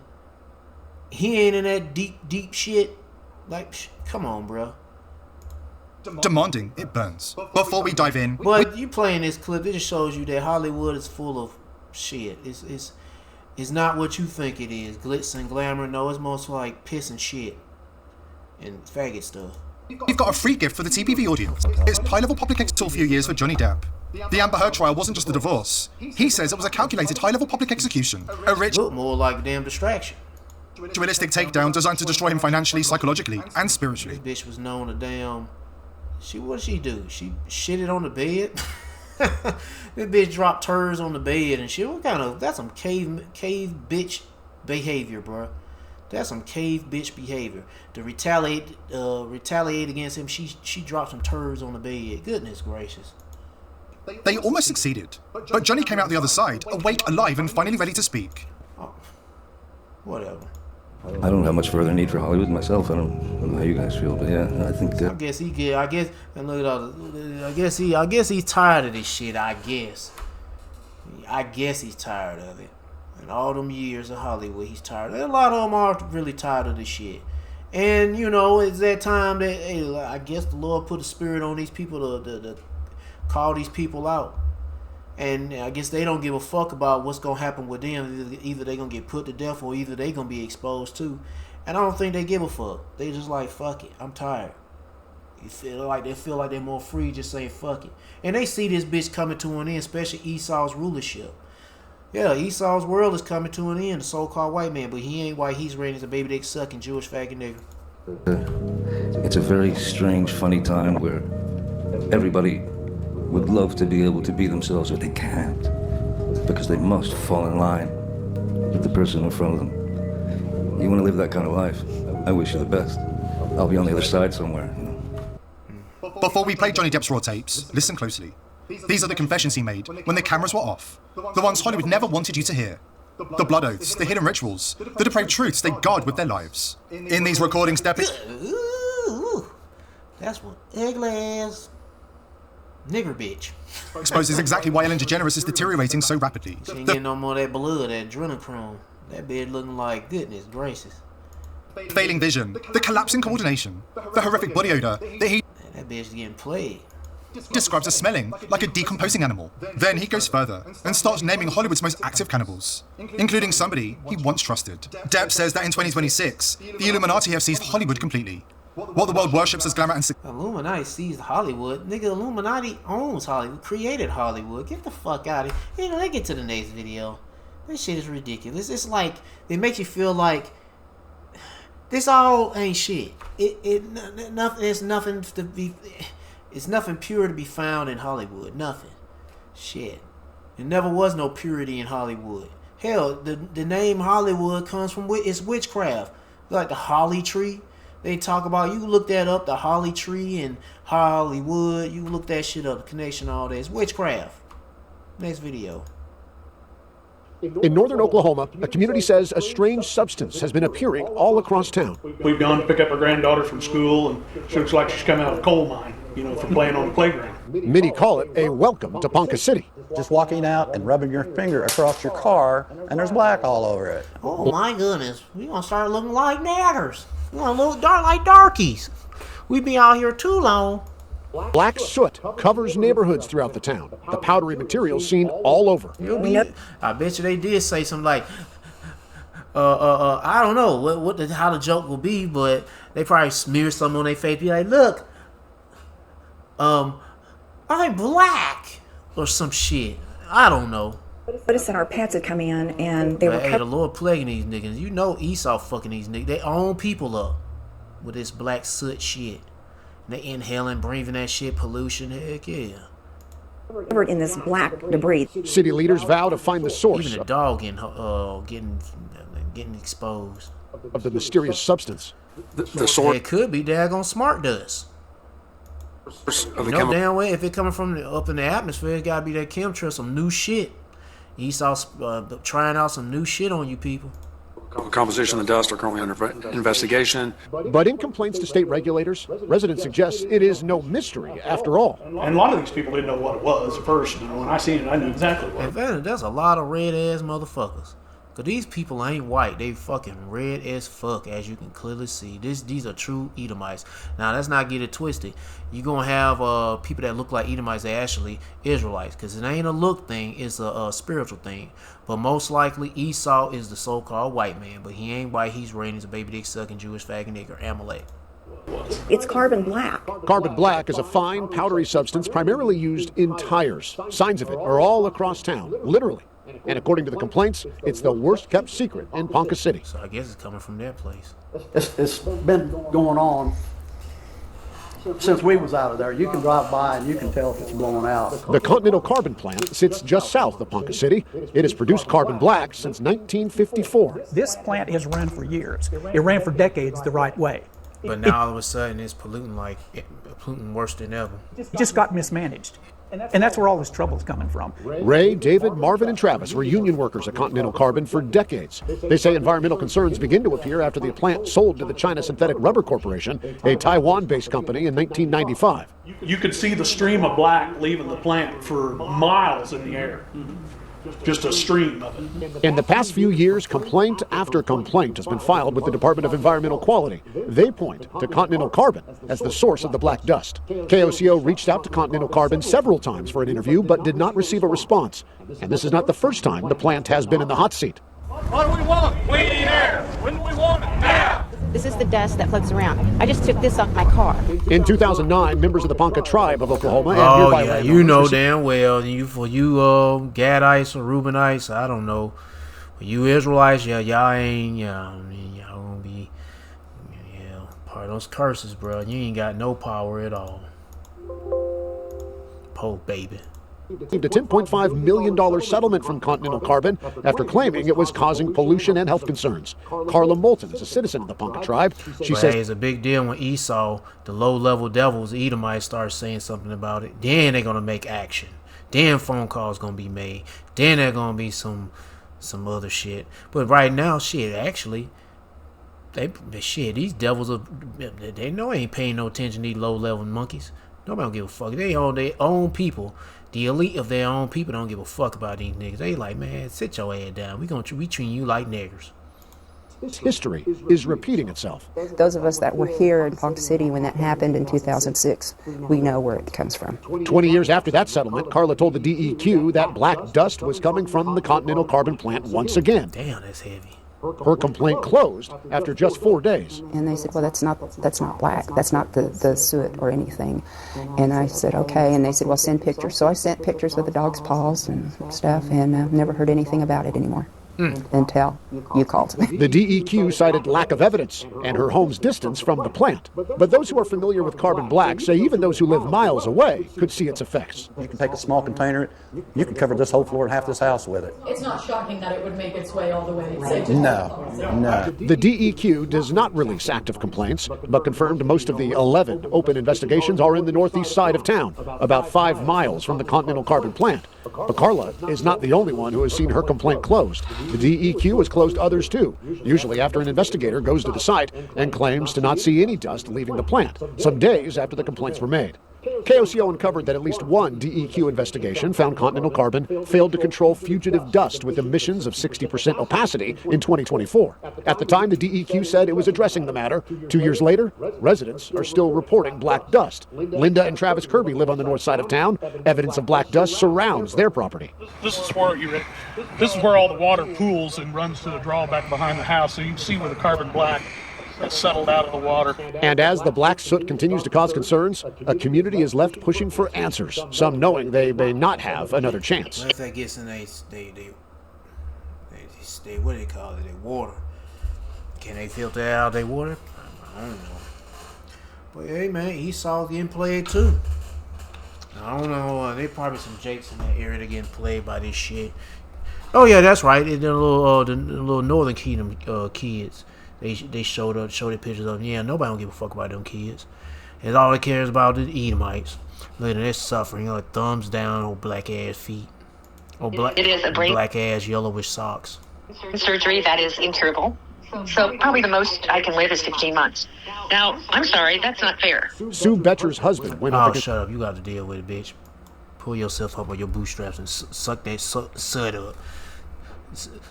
he ain't in that deep shit? Like, come on, bro. Demanding it burns. Before we dive in, but you playing this clip, it just shows you that Hollywood is full of shit. It's not what you think it is. Glitz and glamour. No, it's most like piss and shit and faggot stuff. We've got a free gift for the TPV audience. It's high-level public execution for a few years for Johnny Depp. The Amber Heard trial wasn't just a divorce. He says it was a calculated high-level public execution. A look more like a damn distraction. Ritualistic takedown designed to destroy him financially, psychologically, and spiritually. This bitch was known to damn. What did she do? She shitted on the bed. This bitch dropped turds on the bed and shit. What kind of? That's some cave bitch behavior, bro. That's some cave bitch behavior. To retaliate against him, she dropped some turds on the bed. Goodness gracious. They almost succeeded, but Johnny came out the other side, awake, alive, and finally ready to speak. Oh, whatever. I don't have much further need for Hollywood myself. I don't know how you guys feel, but yeah, I think that. And look at all the, I guess he's tired of this shit. I guess he's tired of it. And all them years of Hollywood, he's tired. And a lot of them are really tired of this shit. And you know, it's that time that, hey, I guess the Lord put a spirit on these people to call these people out. And I guess they don't give a fuck about what's gonna happen with them. Either they gonna get put to death or either they gonna be exposed too. And I don't think they give a fuck. They just like, fuck it, I'm tired. They feel like they're more free just saying fuck it. And they see this bitch coming to an end, especially Esau's rulership. Yeah, Esau's world is coming to an end, the so-called white man, but he ain't white, he's raised as a baby dick sucking Jewish faggot nigga. It's a very strange, funny time where everybody would love to be able to be themselves, but they can't, because they must fall in line with the person in front of them. You want to live that kind of life? I wish you the best. I'll be on the other side somewhere, you know. Before we play Johnny Depp's raw tapes, listen closely. These are the confessions he made when the cameras were off. The ones Hollywood never wanted you to hear. The blood oaths, the hidden rituals, the depraved truths they guard with their lives. In these recordings, Depp that's one ugly ass nigger bitch. exposes exactly why Ellen DeGeneres is deteriorating so rapidly. She ain't getting no more of that blood, that adrenochrome. That bitch looking like goodness gracious. Failing vision, the collapsing coordination, the horrific body odor that he that bitch getting played. Describes as smelling like a decomposing animal. Then he goes further and starts naming Hollywood's most active cannibals, including somebody he once trusted. Depp says that in 2026, the Illuminati have seized Hollywood completely. What the world worships as glamour and Illuminati seized Hollywood. Nigga, Illuminati owns Hollywood, created Hollywood. Get the fuck out of here. You know, let's get to the next video. This shit is ridiculous. It's like, it makes you feel like this all ain't shit. It's nothing to be... It's nothing pure to be found in Hollywood. Nothing. Shit. There never was no purity in Hollywood. Hell, the name Hollywood comes from it's witchcraft. Like the holly tree. They talk about, you can look that up, the Holly Tree and Hollywood. You can look that shit up, the connection, all that. It's witchcraft. Next video. In northern Oklahoma, a community says a strange substance has been appearing all across town. We've gone to pick up our granddaughter from school, and she looks like she's coming out of a coal mine, from playing on the playground. Many call it a welcome to Ponca City. Just walking out and rubbing your finger across your car, and there's black all over it. Oh my goodness, we gonna start looking like naggers. We gonna look dark like darkies. We be out here too long. Black soot covers neighborhoods throughout the town. The powdery material seen all over. I bet you they did say something like, I don't know how the joke will be, but they probably smear something on their face. Be like, look, I'm black or some shit. I don't know. But it's that our pets had come in and they were. Hey, the Lord plaguing these niggas. You know Esau fucking these niggas. They own people up with this black soot shit. And they inhaling, breathing that shit, pollution. Heck yeah. Covered in this black debris. City leaders vow to find the source. Even the dog getting exposed of the mysterious substance. The source. It could be daggone smart dust. You know damn well if it coming from up in the atmosphere, it gotta be that chemtrail, some new shit. Esau trying out some new shit on you people. The composition of the dust are currently under investigation. But in complaints to state regulators, residents suggest it is no mystery after all. And a lot of these people didn't know what it was at first. When I seen it, I knew exactly what it was. There's a lot of red ass motherfuckers. Cause these people ain't white, they fucking red as fuck, as you can clearly see. These are true Edomites. Now let's not get it twisted. You gonna have people that look like Edomites, they actually Israelites, cause it ain't a look thing, it's a spiritual thing. But most likely Esau is the so-called white man, but he ain't white. He's reigning as a baby dick sucking Jewish faggot nigger, Amalek. It's carbon black. Carbon black is a fine, powdery substance primarily used in tires. Signs of it are all across town, literally. And according to the complaints, it's the worst kept secret in Ponca City. So I guess it's coming from that place. It's been going on since we was out of there. You can drive by and you can tell if it's blowing out. The Continental Carbon plant sits just south of Ponca City. It has produced carbon black since 1954. This plant has run for years. It ran for decades the right way. But now all of a sudden it's polluting worse than ever. It just got mismanaged. And that's where all this trouble's coming from. Ray, David, Marvin, and Travis were union workers at Continental Carbon for decades. They say environmental concerns begin to appear after the plant sold to the China Synthetic Rubber Corporation, a Taiwan-based company, in 1995. You could see the stream of black leaving the plant for miles in the air. Just a stream of it. In the past few years, complaint after complaint has been filed with the Department of Environmental Quality. They point to Continental Carbon as the source of the black dust. KOCO reached out to Continental Carbon several times for an interview, but did not receive a response. And this is not the first time the plant has been in the hot seat. What do we want? Clean air. When do we want it? Now. This is the dust that floats around. I just took this off my car. In 2009, members of the Ponca tribe of Oklahoma and nearby landowners, you know damn well. For you Gadites or Reubenites, I don't know. For you Israelites, y'all ain't. Y'all gonna be part of those curses, bro. You ain't got no power at all. Po baby. Received a $10.5 million settlement from Continental Carbon after claiming it was causing pollution and health concerns. Carla Moulton is a citizen of the Ponca tribe. She says it's a big deal when Esau, the low-level devils, the Edomites, start saying something about it. Then they're gonna make action. Then phone calls gonna be made. Then there's gonna be some other shit. But right now, shit, actually, these devils they know ain't paying no attention to these low-level monkeys. Nobody don't give a fuck. They own their own people. The elite of their own people don't give a fuck about these niggas. They like, man, sit your ass down. We treating you like niggers. History is repeating itself. Those of us that were here in Ponca City when that happened in 2006, we know where it comes from. 20 years after that settlement, Carla told the DEQ that black dust was coming from the Continental Carbon plant once again. Damn, that's heavy. Her complaint closed after just 4 days. And they said, well, that's not black. That's not the soot or anything. And I said, okay. And they said, well, send pictures. So I sent pictures with the dog's paws and stuff, and never heard anything about it anymore. until you called me. The DEQ cited lack of evidence and her home's distance from the plant. But those who are familiar with carbon black say even those who live miles away could see its effects. You can take a small container, you can cover this whole floor and half this house with it. It's not shocking that it would make its way all the way, say, to No. The DEQ does not release active complaints, but confirmed most of the 11 open investigations are in the northeast side of town, about 5 miles from the Continental Carbon plant. But Carla is not the only one who has seen her complaint closed. The DEQ has closed others too, usually after an investigator goes to the site and claims to not see any dust leaving the plant, some days after the complaints were made. KOCO uncovered that at least one DEQ investigation found Continental Carbon failed to control fugitive dust with emissions of 60% opacity in 2024. At the time, the DEQ said it was addressing the matter. 2 years later, residents are still reporting black dust. Linda and Travis Kirby live on the north side of town. Evidence of black dust surrounds their property. This is where all the water pools and runs to the drawback behind the house, so you can see where the carbon black has settled out of the water. And as the black soot continues to cause concerns, a community is left pushing for answers, some knowing they may not have another chance. What if that gets in they what do they call it? Their water. Can they filter out their water? I don't know. But hey man, Esau getting played too. I don't know. They probably some jakes in that area that getting played by this shit. Oh yeah, that's right. The little Northern Kingdom kids. They showed their pictures of them. Yeah, nobody don't give a fuck about them kids. And all they cares about is the Edomites. Look at their suffering. Like thumbs down, old black ass feet. It is a brain black ass yellowish socks. surgery that is incurable. So probably the most I can live is 15 months. Now, I'm sorry, that's not fair. Sue Betcher's husband went up against... shut up. You got to deal with it, bitch. Pull yourself up on your bootstraps and suck that sud up.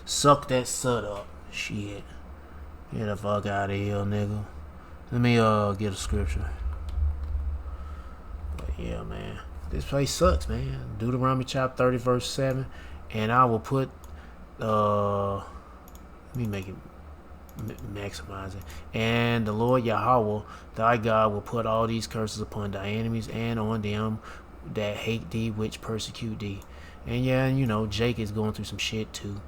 Suck that sud up. Shit. Get the fuck out of here, nigga. Let me get a scripture. But yeah, man. This place sucks, man. Deuteronomy chapter 30, verse 7. And I will put let me make it maximize it. And the Lord Yahweh, thy God, will put all these curses upon thy enemies and on them that hate thee, which persecute thee. And yeah, you know, Jake is going through some shit too.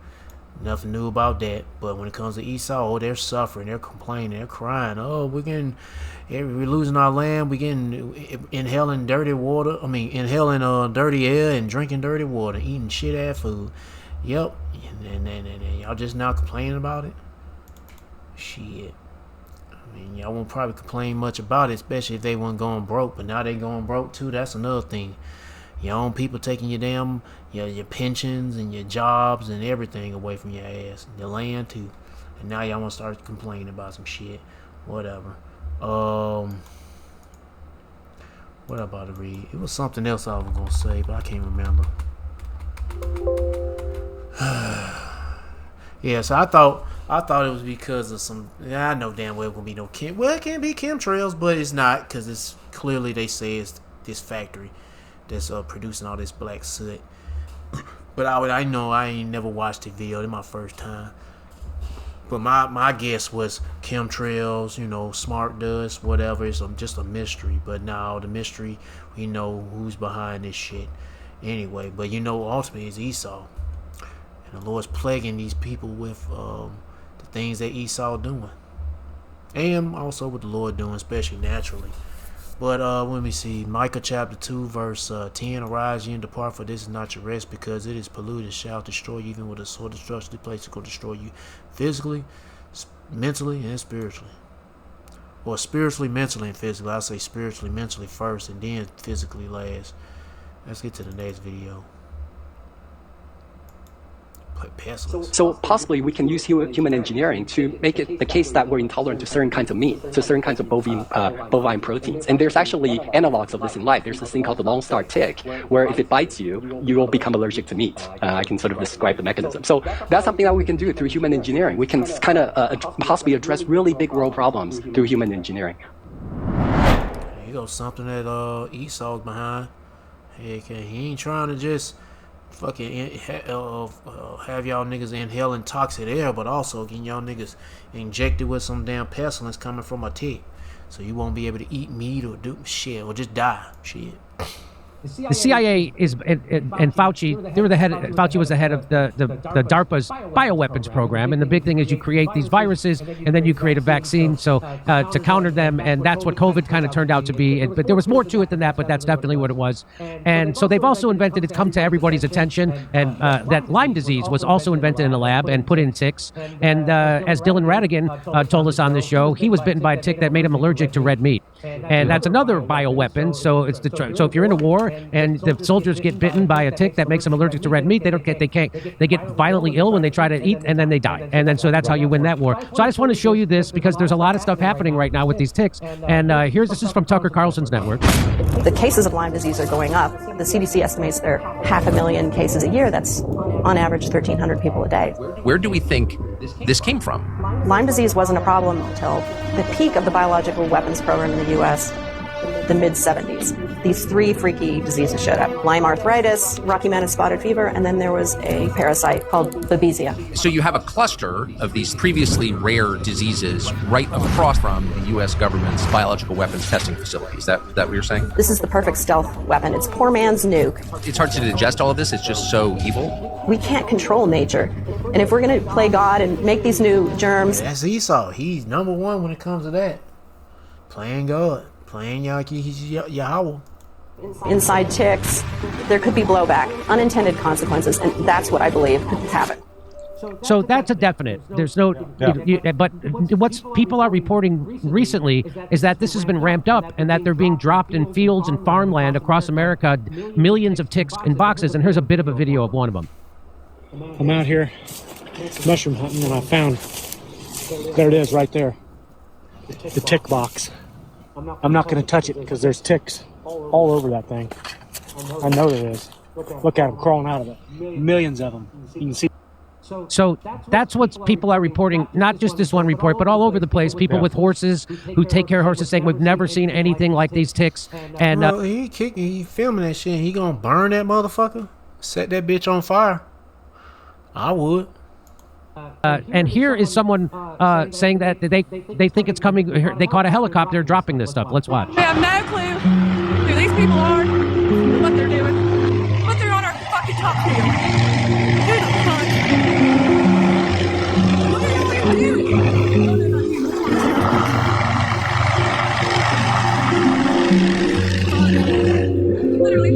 Nothing new about that. But when it comes to Esau, they're suffering, they're complaining, they're crying. Oh, we're losing our land. We're getting inhaling dirty water. Inhaling dirty air and drinking dirty water, eating shit ass food. Yep. And y'all just now complaining about it? Shit. I mean, y'all won't probably complain much about it, especially if they weren't going broke. But now they going broke too. That's another thing. Your own people taking your damn your pensions and your jobs and everything away from your ass, and your land too. And now y'all want to start complaining about some shit. Whatever. What I'm about to read? It was something else I was gonna say, but I can't remember. Yeah, so I thought it was because of some. I know damn well it gonna be no chem. Well, it can be chemtrails, but it's not, because it's clearly they say it's this factory that's producing all this black soot. But I know I ain't never watched the video. It's my first time. But my guess was chemtrails, you know, smart dust, whatever. It's just a mystery. But now the mystery, we know who's behind this shit. Anyway, but you know, ultimately it's Esau. And the Lord's plaguing these people with the things that Esau doing. And also what the Lord doing, especially naturally. But let me see. Micah chapter 2 verse 10. Arise ye and depart, for this is not your rest, because it is polluted, shall destroy you, even with a sword destruction. The place will destroy you physically, mentally, and spiritually. Or spiritually, mentally, and physically. I say spiritually, mentally first, and then physically last. Let's get to the next video. So possibly we can use human engineering to make it the case that we're intolerant to certain kinds of meat, to certain kinds of bovine proteins. And there's actually analogs of this in life. There's this thing called the Lone Star tick, where if it bites you, you will become allergic to meat. I can sort of describe the mechanism. So that's something that we can do through human engineering. We can kind of possibly address really big world problems through human engineering. There you go, something that Esau's behind. Heck, he ain't trying to just fucking have y'all niggas inhaling toxic air, but also getting y'all niggas injected with some damn pestilence coming from a tick, so you won't be able to eat meat or do shit, or just die. Shit. the CIA is and Fauci. They were the head. Fauci was the head of the DARPA's bioweapons program, and the big thing is you create these viruses and then you create a vaccine so to counter them, and that's what COVID kind of turned out to be. But there was more to it than that, but that's definitely what it was. And so they've also invented, it's come to everybody's attention, and that Lyme disease was also invented in a lab and put in ticks. And as Dylan Radigan told us on this show, he was bitten by a tick that made him allergic to red meat, and that's another bioweapon. So it's so if you're in a war and the soldiers get bitten by a tick that makes them allergic to red meat, they get violently ill when they try to eat, and then they die. And then so that's how you win that war. So I just want to show you this because there's a lot of stuff happening right now with these ticks. And this is from Tucker Carlson's network. The cases of Lyme disease are going up. The CDC estimates there are 500,000 cases a year. That's on average 1,300 people a day. Where do we think this came from? Lyme disease wasn't a problem until the peak of the biological weapons program in the U.S., the mid-70s. These three freaky diseases showed up. Lyme arthritis, Rocky Mountain spotted fever, and then there was a parasite called Babesia. So you have a cluster of these previously rare diseases right across from the U.S. government's biological weapons testing facility. Is that what you're saying? This is the perfect stealth weapon. It's poor man's nuke. It's hard to digest all of this. It's just so evil. We can't control nature. And if we're going to play God and make these new germs... That's Esau. He's number one when it comes to that. Playing God. Playing Yahweh. Inside ticks, there could be blowback, unintended consequences, and that's what I believe could happen. So that's a definite. There's no, but what's people are reporting recently is that this has been ramped up and that they're being dropped in fields and farmland across America, millions of ticks in boxes. And here's a bit of a video of one of them. I'm out here mushroom hunting and I found, there it is right there, the tick box. I'm not going to touch it because there's ticks all over that thing. I know there is. Look at them crawling out of it. Millions of them. You can see. So that's what people are reporting, not just this one report, but all over the place. People with horses who take care of horses saying we've never seen anything like these ticks. And bro, he filming that shit. He gonna burn that motherfucker? Set that bitch on fire? I would. And here is someone saying that they think it's coming. They caught a helicopter dropping this stuff. Let's watch. I have no clue who these people are, what they're doing, but they're on our fucking top field. Who the fuck? What are they doing? Literally,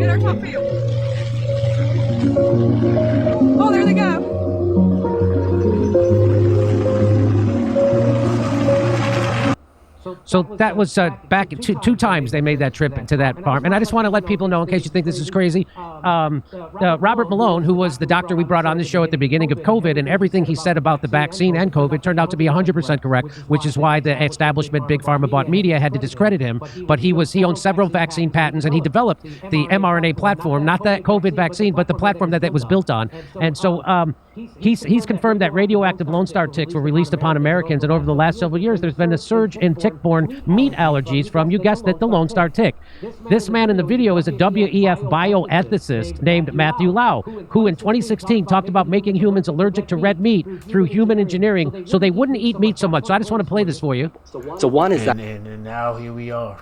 in our top field. Oh, there they go. So that was back two times they made that trip to that farm. And I just want to let people know, in case you think this is crazy, Robert Malone, who was the doctor we brought on the show at the beginning of COVID, and everything he said about the vaccine and COVID turned out to be 100% correct, which is why the establishment Big Pharma bought media had to discredit him. But he owned several vaccine patents, and he developed the mRNA platform, not the COVID vaccine, but the platform that was built on. And so he's confirmed that radioactive Lone Star ticks were released upon Americans, and over the last several years, there's been a surge in tick-borne meat allergies from, you guessed it, the Lone Star tick. This man in the video is a WEF bioethicist named Matthew Lau, who in 2016 talked about making humans allergic to red meat through human engineering so they wouldn't eat meat so much. So I just want to play this for you. So one is that... And now here we are.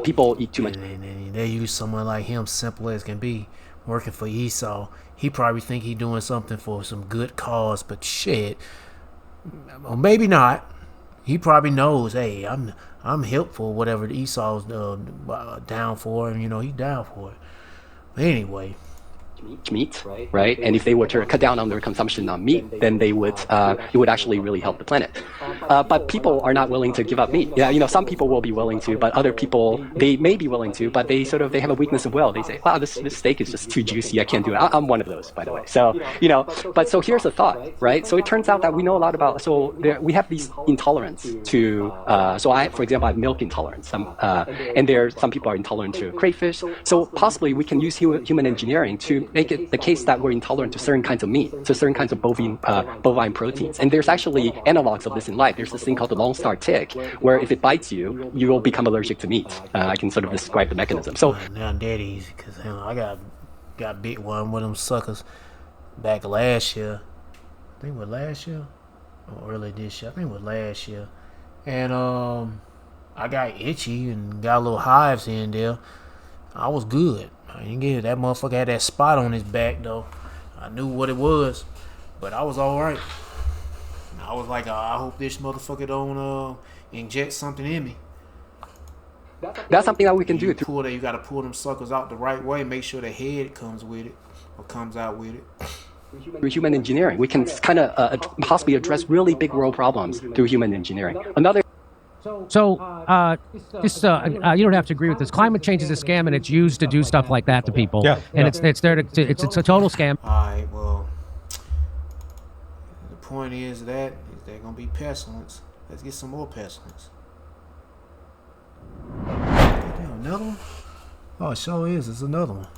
People eat too much. And they use someone like him, simple as can be, working for Esau. He probably think he doing something for some good cause, but shit, well, maybe not. He probably knows, hey, I'm helpful, whatever Esau's down for, and he's down for it. But anyway. Meat, right? And if they were to cut down on their consumption on meat, then they would it would actually really help the planet. But people are not willing to give up meat. Yeah, some people will be willing to, but other people, they may be willing to, but they have a weakness of will. They say, wow, this steak is just too juicy. I can't do it. I'm one of those, by the way. So but so here's the thought, right? So it turns out that we know a lot about. So we have these intolerance to. So for example, I have milk intolerance. And some people are intolerant to crayfish. So possibly we can use human engineering to make it the case that we're intolerant to certain kinds of meat, to certain kinds of bovine proteins. And there's actually analogs of this in life. There's this thing called the Lone Star tick, where if it bites you, you will become allergic to meat. I can sort of describe the mechanism. So now that easy, because I got bit one of them suckers back last year. I think it was last year or early this year. I think it was last year. And I got itchy and got little hives here and there. I was good. I didn't get it. That motherfucker had that spot on his back though. I knew what it was, but I was all right. I was like, I hope this motherfucker don't inject something in me. That's something that we can do. You gotta pull them suckers out the right way. Make sure the head comes with it or comes out with it. Through human engineering, we can kind of possibly address really big world problems through human engineering. Another. You don't have to agree with this. Climate change is a scam, and it's used to do stuff like that to people. Yeah. And it's there to it's a total scam. All right. Well, the point is that they're gonna be pestilence. Let's get some more pestilence. Damn, another one? Oh, it sure is. It's another one.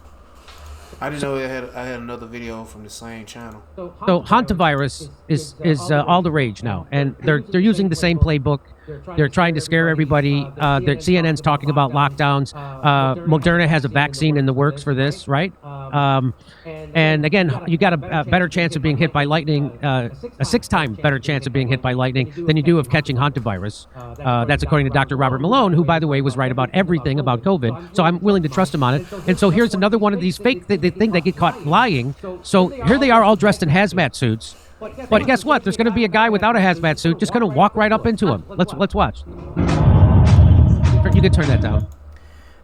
I didn't know I had another video from the same channel. So Town-Hantavirus is all the rage now, and they're using the same playbook. They're trying to scare everybody. CNN's talking about lockdowns. Moderna has a vaccine in the works for this, right? And again, you got a better chance of being hit by lightning, a 6-time better chance of being hit by lightning than you do of catching hantavirus. That's according to Dr. Robert Malone, who, by the way, was right about everything about COVID. So I'm willing to trust him on it. And so here's another one of these fake. They think they get caught lying. So here they are, all dressed in hazmat suits. But guess what? There's going to be a guy without a hazmat suit just going to walk right up into him. Let's watch. You can turn that down.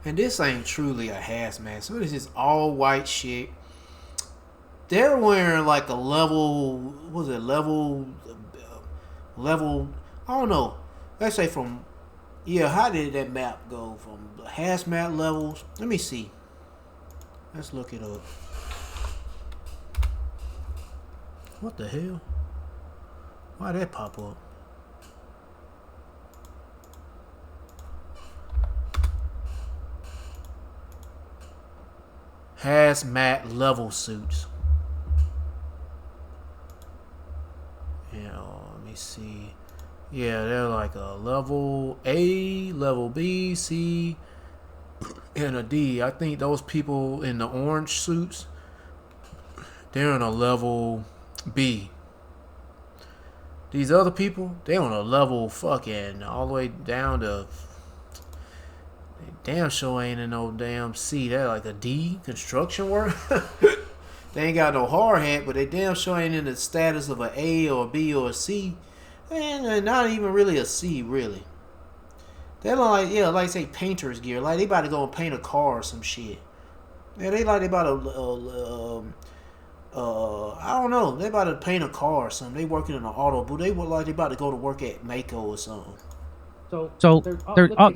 And this ain't truly a hazmat suit. It's just all white shit. They're wearing like a level, I don't know. Let's say from, how did that map go from hazmat levels? Let me see. Let's look it up. What the hell? Why'd that pop up? Hazmat level suits. Let me see. Yeah, they're like a level A, level B, C, and a D. I think those people in the orange suits, they're in a level B. These other people, they on a level fucking all the way down to, they damn sure ain't in no damn C. They're like a D, construction work. They ain't got no hard hat, but they damn sure ain't in the status of an A or a B or a C. And they're not even really a C, really. They're like, like say painter's gear. Like they about to go and paint a car or some shit. Yeah, they like they about to I don't know. They about to paint a car or something. They working in an auto booth. They look like they about to go to work at Mako or something. So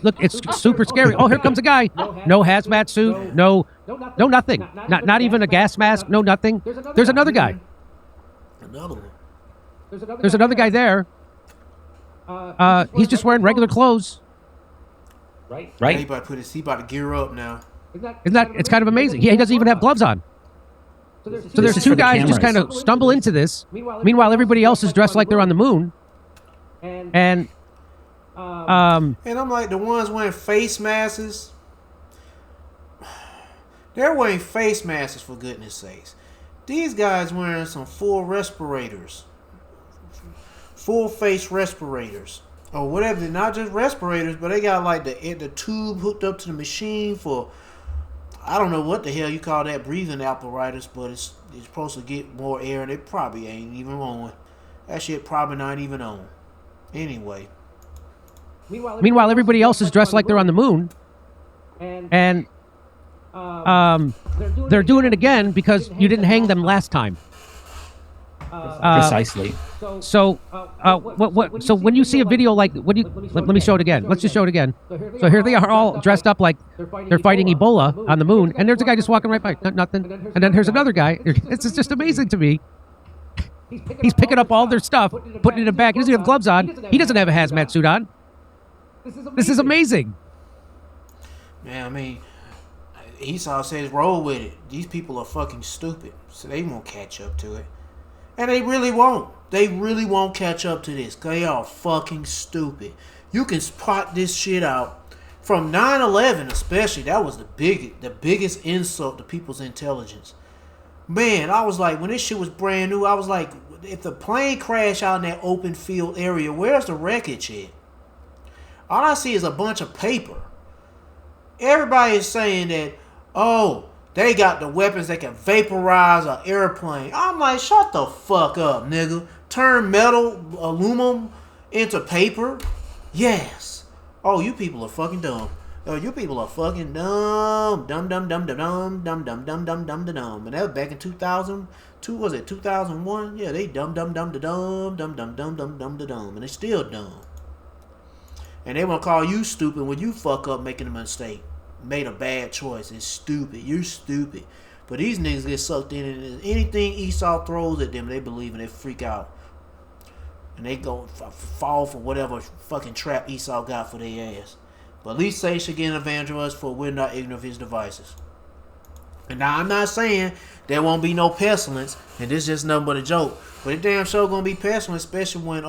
look, it's super scary. Oh, here comes a guy. No hazmat suit. No nothing. Not even a gas mask. No nothing. There's another guy. Another one. There's another guy there. He's just wearing regular clothes. Right. Yeah, he about to gear up now. Isn't that? It's kind of amazing. Yeah, he doesn't even have gloves on. So there's two guys just kind of stumble into this. Meanwhile, everybody else is dressed like they're on the moon. And I'm like, the ones wearing face masks. They're wearing face masks, for goodness sakes. These guys wearing some full respirators. Full face respirators. Or whatever. Not just respirators, but they got like the tube hooked up to the machine for, I don't know what the hell you call that breathing apparatus, but it's supposed to get more air, and it probably ain't even on. That shit probably not even on. Anyway. Meanwhile, everybody else is dressed like they're on the moon. And they're doing it again because you didn't hang them last time. Precisely. So when you see a video like, let me show it again. Let's just show it again. So here they are all dressed up like they're fighting Ebola on the moon, and there's a guy just walking right by, nothing. And then here's another guy. It's just amazing to me. He's picking up all their stuff, putting it in a bag. He doesn't have gloves on. He doesn't have a hazmat suit on. This is amazing. Man, I mean, Esau says roll with it. These people are fucking stupid, so they won't catch up to it. And they really won't. They really won't catch up to this. They are fucking stupid. You can spot this shit out from 9/11, especially. That was the biggest insult to people's intelligence. Man, I was like, when this shit was brand new, I was like, if the plane crashed out in that open field area, where's the wreckage at? All I see is a bunch of paper. Everybody is saying that, oh, they got the weapons that can vaporize an airplane. I'm like, shut the fuck up, nigga. Turn metal, aluminum into paper? Yes. Oh, you people are fucking dumb. Oh, you people are fucking dumb. Dumb, dumb, dumb, dumb, dumb, dumb, dumb, dumb, dumb, dumb, dumb. And that was back in 2002, was it 2001? Yeah, they dumb, dumb, dumb, dumb, dumb, dumb, dumb, dumb, dumb, dumb. And they still dumb. And they want to call you stupid when you fuck up making a mistake. Made a bad choice. It's stupid. You're stupid. But these niggas get sucked in, and anything Esau throws at them, they believe and they freak out. And they go fall for whatever fucking trap Esau got for their ass. But at least Satan should get an advantage of us, for we're not ignorant of his devices. And now I'm not saying there won't be no pestilence, and this is just nothing but a joke. But it damn sure gonna be pestilence, especially when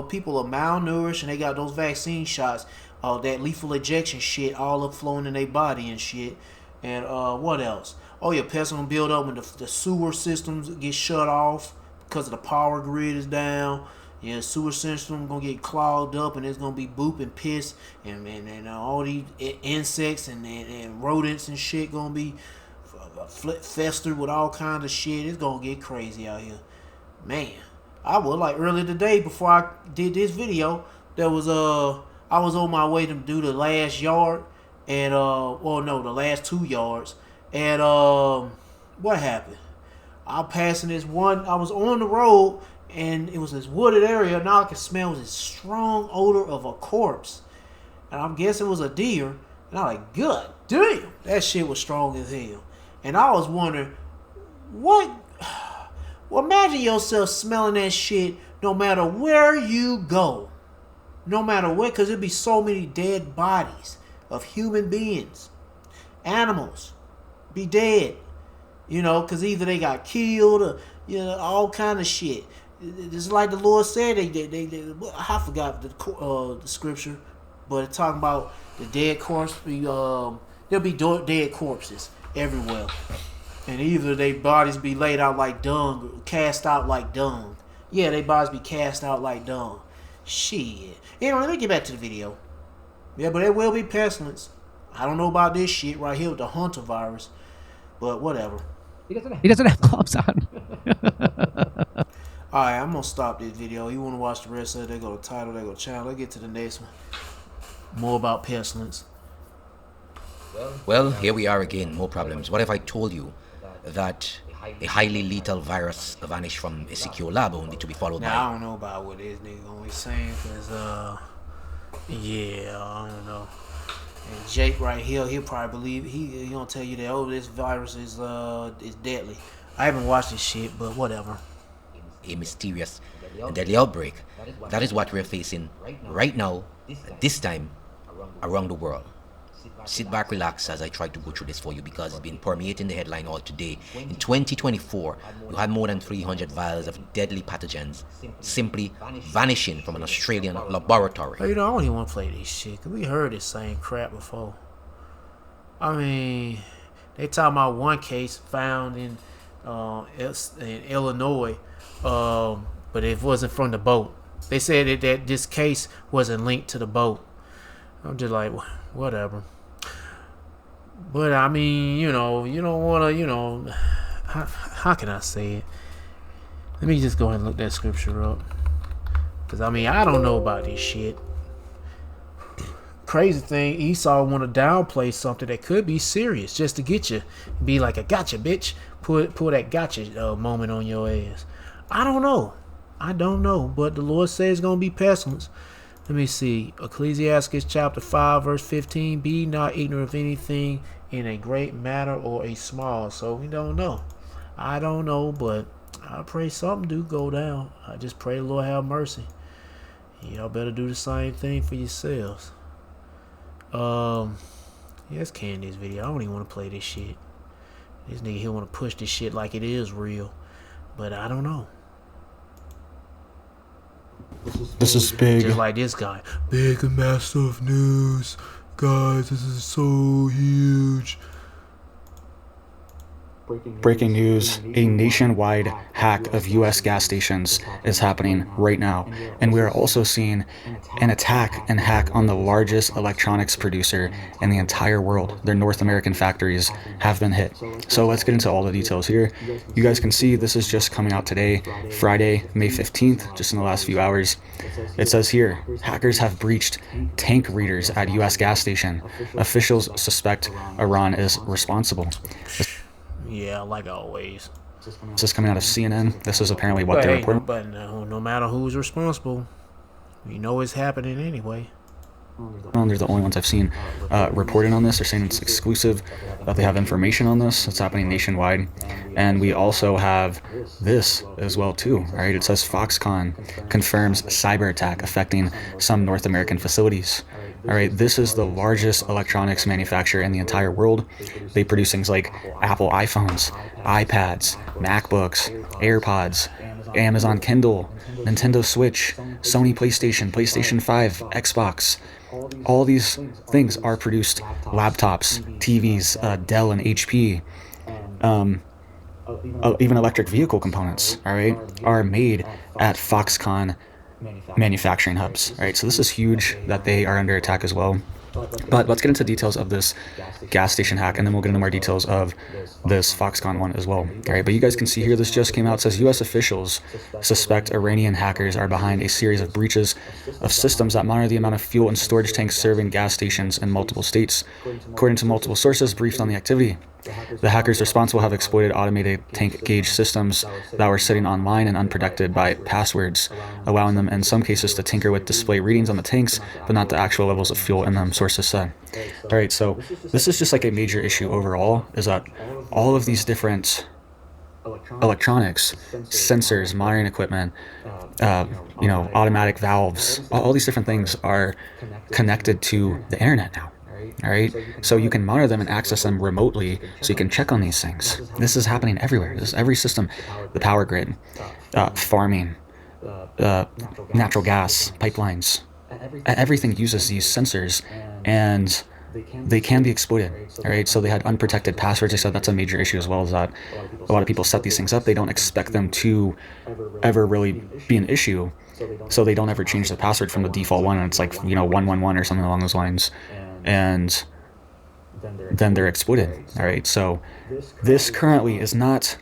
people are malnourished and they got those vaccine shots, that lethal injection shit all up flowing in their body and shit. And what else? Oh, your pestilence gonna build up when the sewer systems get shut off because of the power grid is down. Yeah, sewer system gonna get clogged up, and it's gonna be boop and piss, and all these insects and rodents and shit gonna be festered with all kinds of shit. It's gonna get crazy out here, man. I was like earlier today before I did this video. There was I was on my way to do the last yard, and well no, the last 2 yards, and what happened? I'm passing this one. I was on the road. And it was this wooded area. Now I could smell this strong odor of a corpse. And I'm guessing it was a deer. And I'm like, God damn. That shit was strong as hell. And I was wondering, what? Well, imagine yourself smelling that shit no matter where you go. No matter what. Because there'd be so many dead bodies of human beings. Animals. Be dead. You know, because either they got killed or, you know, all kind of shit. It's like the Lord said. They I forgot the scripture, but it's talking about the dead corpse. There'll be dead corpses everywhere, and either their bodies be laid out like dung, cast out like dung. Yeah, their bodies be cast out like dung. Shit. Anyway, let me get back to the video. Yeah, but there will be pestilence. I don't know about this shit right here with the Town-Hantavirus, but whatever. He doesn't have gloves on. Alright, I'm gonna stop this video. You wanna watch the rest of it, they go to title, they go to channel. Let's get to the next one. More about pestilence. Well, here we are again, more problems. What if I told you that a highly lethal virus vanished from a secure lab only to be followed by... Now, I don't know about what this nigga gonna be saying, cause yeah, I don't know. And Jake right here, he'll probably believe, he gonna tell you that, oh, this virus is deadly. I haven't watched this shit, but whatever. A mysterious and deadly outbreak. That is what we're facing right now, at this time, around the world. Sit back, relax as I try to go through this for you, because it's been permeating the headline all today. In 2024, you had more than 300 vials of deadly pathogens simply vanishing from an Australian laboratory. You know, I don't even want to play this shit, because we heard this same crap before. I mean, they talking about one case found in Illinois, but it wasn't from the boat. They said that this case wasn't linked to the boat. I'm just like, whatever. But I mean, you know, you don't want to, you know, how can I say it? Let me just go ahead and look that scripture up, because I mean, I don't know about this shit. Crazy thing, Esau want to downplay something that could be serious just to get you, be like a gotcha bitch, pull that gotcha moment on your ass. I don't know, but the Lord says it's gonna be pestilence. Let me see, Ecclesiastes chapter 5 verse 15, be not ignorant of anything in a great matter or a small. So we don't know. I don't know, but I pray something do go down. I just pray the Lord have mercy. Y'all better do the same thing for yourselves. Let's can this video. I don't even want to play this shit. This nigga here want to push this shit like it is real, but I don't know. This is big. Just like this guy. Big and massive news. Guys, this is so huge. Breaking news, a nationwide hack of U.S. gas stations is happening right now. And we are also seeing an attack and hack on the largest electronics producer in the entire world. Their North American factories have been hit. So let's get into all the details here. You guys can see this is just coming out today, Friday, May 15th, just in the last few hours. It says here, hackers have breached tank readers at U.S. gas station. Officials suspect Iran is responsible. Yeah, like always. This is coming out of CNN. This is apparently what they're reporting. But no matter who's responsible, you know it's happening anyway. They're the only ones I've seen reporting on this. They're saying it's exclusive, that they have information on this. It's happening nationwide. And we also have this as well too, right? It says Foxconn confirms cyber attack affecting some North American facilities. All right, this is the largest electronics manufacturer in the entire world. They produce things like Apple iPhones, iPads, MacBooks, AirPods, Amazon Kindle, Nintendo Switch, Sony PlayStation, PlayStation 5, Xbox. All these things are produced laptops, TVs, Dell and HP. Even electric vehicle components, all right, are made at Foxconn manufacturing hubs, right? So this is huge that they are under attack as well. But let's get into details of this gas station hack, and then we'll get into more details of this Foxconn one as well. All right, but you guys can see here, this just came out. It says U.S. officials suspect Iranian hackers are behind a series of breaches of systems that monitor the amount of fuel and storage tanks serving gas stations in multiple states. According to multiple sources briefed on the activity, the hackers responsible have exploited automated tank gauge systems that were sitting online and unprotected by passwords, allowing them in some cases to tinker with display readings on the tanks, but not the actual levels of fuel in them, sources said. All right, so this is just like a major issue overall, is that all of these different electronics, sensors, monitoring equipment, automatic valves, all these different things are connected to the internet now. All right, so you can monitor them and access them remotely, so you can check on these things. This is happening everywhere. This is every system, the power grid, farming, natural gas pipelines. Everything uses these sensors, and they can be exploited. All right, so they had unprotected passwords. They said that's a major issue as well, is that a lot of people set these things up. They don't expect them to ever really be an issue, so they don't ever change the password from the default one, and it's like 111 or something along those lines. And then they're exploited. All right, so this currently is not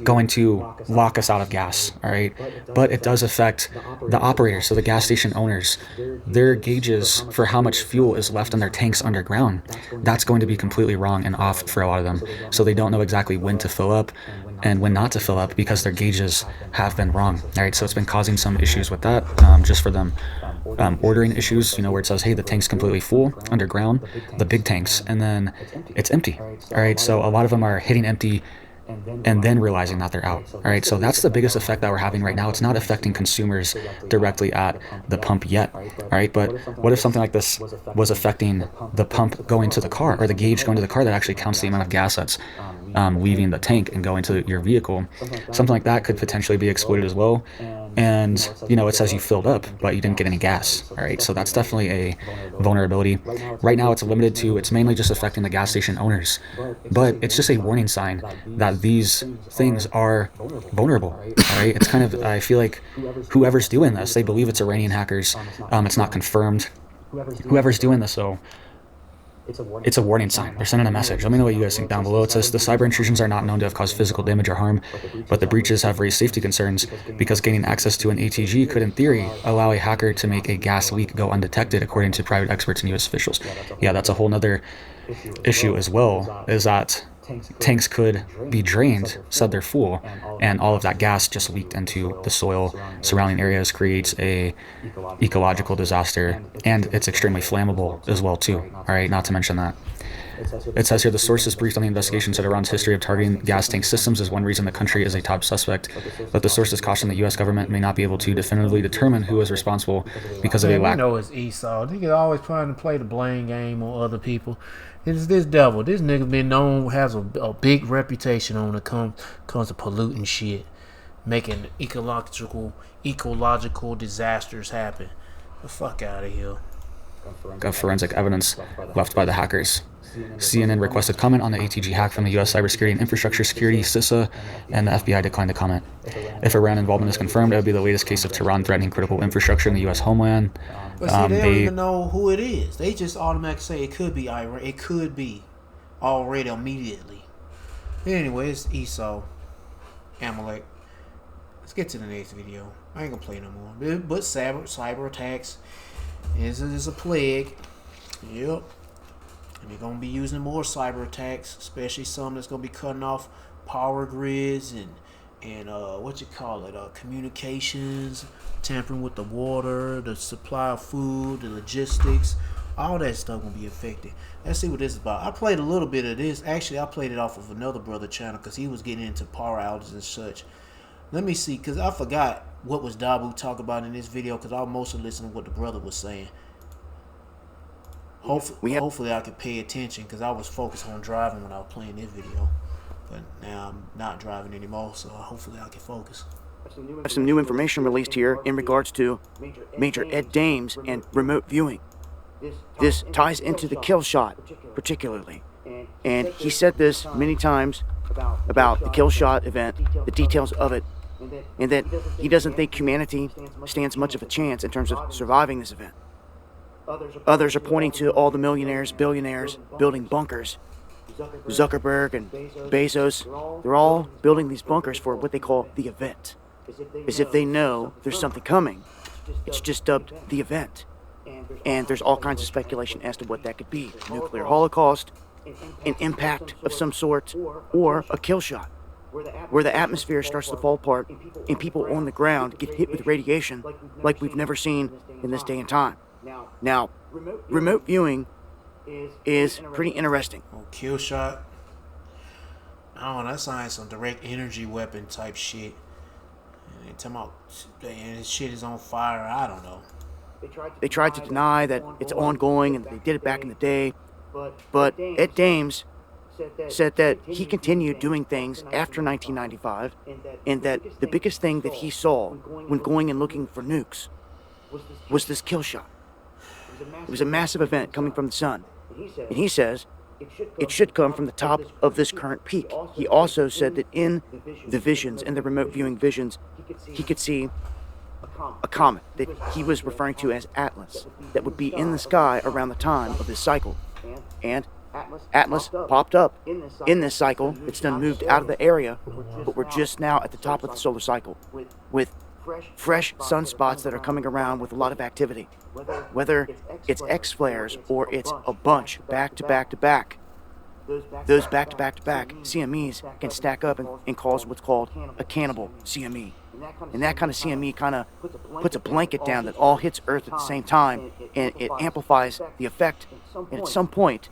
going to lock us out of gas, all right, but it does affect the operators, so the gas station owners. Their gauges for how much fuel is left in their tanks underground, that's going to be completely wrong and off for a lot of them, so they don't know exactly when to fill up and when not to fill up because their gauges have been wrong. All right, so it's been causing some issues with that, just for them. Ordering issues, where it says, hey, the tank's completely full underground, the big tanks, and then it's empty. All right, so a lot of them are hitting empty and then realizing that they're out. All right, so that's the biggest effect that we're having right now. It's not affecting consumers directly at the pump yet. All right, but what if something like this was affecting the pump going to the car, or the gauge going to the car that actually counts the amount of gas that's leaving the tank and going to your vehicle? Something like that could potentially be exploited as well. And it says you filled up, but you didn't get any gas. All right, so that's definitely a vulnerability. Right now it's mainly just affecting the gas station owners, but it's just a warning sign that these things are vulnerable. All right, it's kind of, I feel like whoever's doing this, they believe it's Iranian hackers. It's not confirmed. Whoever's doing this, though, it's a warning sign. They're sending a message. Let me know what you guys think down below. It says the cyber intrusions are not known to have caused physical damage or harm, but the breaches have raised safety concerns because gaining access to an ATG could, in theory, allow a hacker to make a gas leak go undetected, according to private experts and U.S. officials. Yeah, that's a whole nother issue as well, is that tanks could be drained, said they're full, and all of that gas just leaked into the soil surrounding areas, creates a ecological disaster, and it's extremely flammable as well too. All right, not to mention that. It says here, the sources briefed on the investigation said Iran's history of targeting gas tank systems is one reason the country is a top suspect, but the sources caution the U.S. government may not be able to definitively determine who is responsible because of a lack. It's Esau. They always trying to play the blame game on other people. It's this devil. This nigga been known, has a big reputation when it comes to polluting shit, making ecological disasters happen. The fuck out of here. of forensic evidence left by the hackers. CNN requested comment on the ATG hack from the U.S. Cybersecurity and Infrastructure Security, CISA, and the FBI declined to comment. If Iran involvement is confirmed, it would be the latest case of Tehran threatening critical infrastructure in the U.S. homeland. But see, they don't even know who it is. They just automatically say it could be Iran. It could be already immediately. Anyway, it's Esau, Amalek. Let's get to the next video. I ain't gonna play no more. But cyber attacks is a plague. Yep. And they're gonna be using more cyber attacks, especially some that's gonna be cutting off power grids and communications, tampering with the water, the supply of food, the logistics, all that stuff gonna be affected. Let's see what this is about. I played a little bit of this. Actually, I played it off of another brother channel because he was getting into power outages and such. Let me see, because I forgot what was Dabu talking about in this video because I was mostly listening to what the brother was saying. Hopefully I could pay attention because I was focused on driving when I was playing this video. But now I'm not driving anymore, so hopefully I can focus. Some new information released here in regards to Major Ed Dames and remote viewing. This ties into the kill shot, particularly. And he said this many times about the kill shot event, the details of it, and that he doesn't think humanity stands much of a chance in terms of surviving this event. Others are pointing to all the millionaires, billionaires building bunkers. Zuckerberg and Bezos, they're all building these bunkers for what they call the event. As if they know there's something coming. It's just dubbed the event. And there's all kinds of speculation as to what that could be. Nuclear holocaust, an impact of some sort, or a kill shot, where the atmosphere starts to fall apart and people on the ground get hit with radiation like we've never seen in this day and time. Now, remote viewing is pretty interesting. Oh, kill shot. Oh, that sounds like some direct energy weapon type shit. And they talking about and this shit is on fire. I don't know. They tried to deny that it's ongoing and they did it back in the day, but Ed Dames said that he continued doing things after 1995, and that the biggest thing that he saw when going and looking for nukes was this kill shot. It was a massive event coming from the sun, and he says it should come from the top of this current peak. He also said that in the visions, in the remote viewing visions, he could see a comet that he was referring to as Atlas that would be in the sky around the time of this cycle. And Atlas popped up in this cycle. It's done moved out of the area, but we're just now at the top of the solar cycle with fresh sunspots that are coming around with a lot of activity. Whether it's X flares or it's a bunch back to back to back, those back to back to back CMEs can stack up and cause what's called a cannibal CME. And that kind of CME kind of puts a blanket down that all hits Earth at the same time, and it amplifies the effect. And at some point,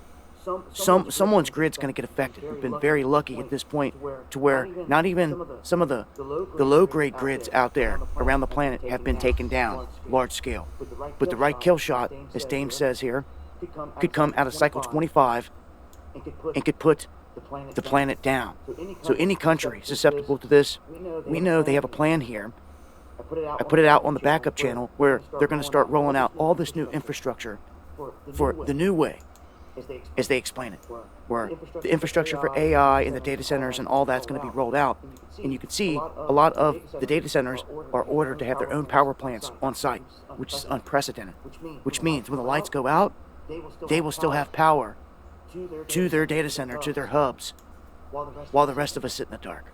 someone's grid's going to get affected. We've been very lucky at this point to where not even some of the low-grade grids out there around the planet have been taken down large scale. But the right kill shot, as Dame says here, could come out of cycle 25 and could put the planet down. So any country susceptible to this, we know they have a plan here. I put it out on the backup channel where they're going to start rolling out all this new infrastructure for the new way, as they explain it, where the infrastructure for AI and the data centers and all that's going to be rolled out. And you can see a lot of the data centers are ordered to have their own power plants on site, which is unprecedented, which means when the lights go out, they will still have power to their data center, to their hubs, while the rest of us sit in the dark.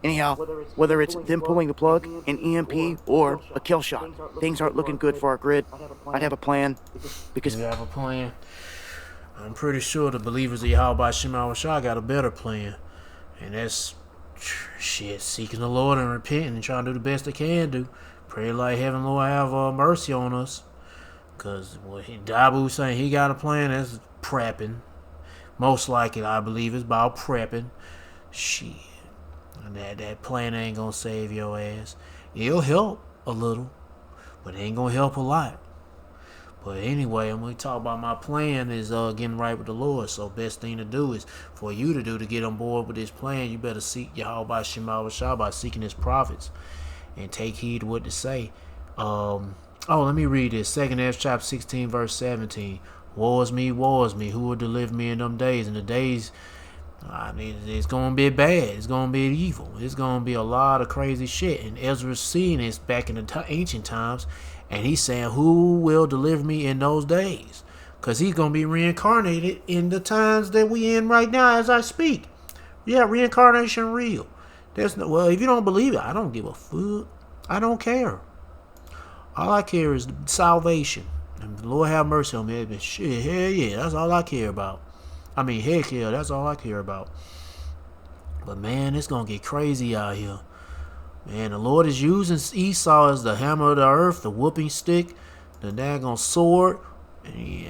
Anyhow, whether it's them pulling the plug, an EMP, or a kill shot, things aren't looking good for our grid. I'd have a plan, because... You have a plan? I'm pretty sure the believers of Yahweh Shema Shah got a better plan. And that's, shit, seeking the Lord and repenting and trying to do the best they can do. Pray like heaven, Lord, have mercy on us. Because Dabu saying he got a plan, that's prepping. Most likely, I believe, it's about prepping. Shit. And that plan ain't gonna save your ass. It'll help a little, but it ain't gonna help a lot. But anyway, I'm gonna talk about my plan is getting right with the Lord. So best thing to do is for you to do to get on board with this plan, you better seek Yahweh Shema Shah by seeking his prophets and take heed to what to say. Oh, let me read this. 2nd Ezra chapter 16, verse 17. Woe is me, who will deliver me in them days? In the days, I mean, it's going to be bad. It's going to be evil. It's going to be a lot of crazy shit. And Ezra's seeing this back in the ancient times. And he's saying, who will deliver me in those days? Because he's going to be reincarnated in the times that we in right now as I speak. Yeah, reincarnation real. Well, if you don't believe it, I don't give a fuck. I don't care. All I care is salvation. And the Lord have mercy on me. But shit, hell yeah, that's all I care about. I mean, heck yeah, that's all I care about. But man, it's going to get crazy out here. Man, the Lord is using Esau as the hammer of the earth, the whooping stick, the daggone sword. And the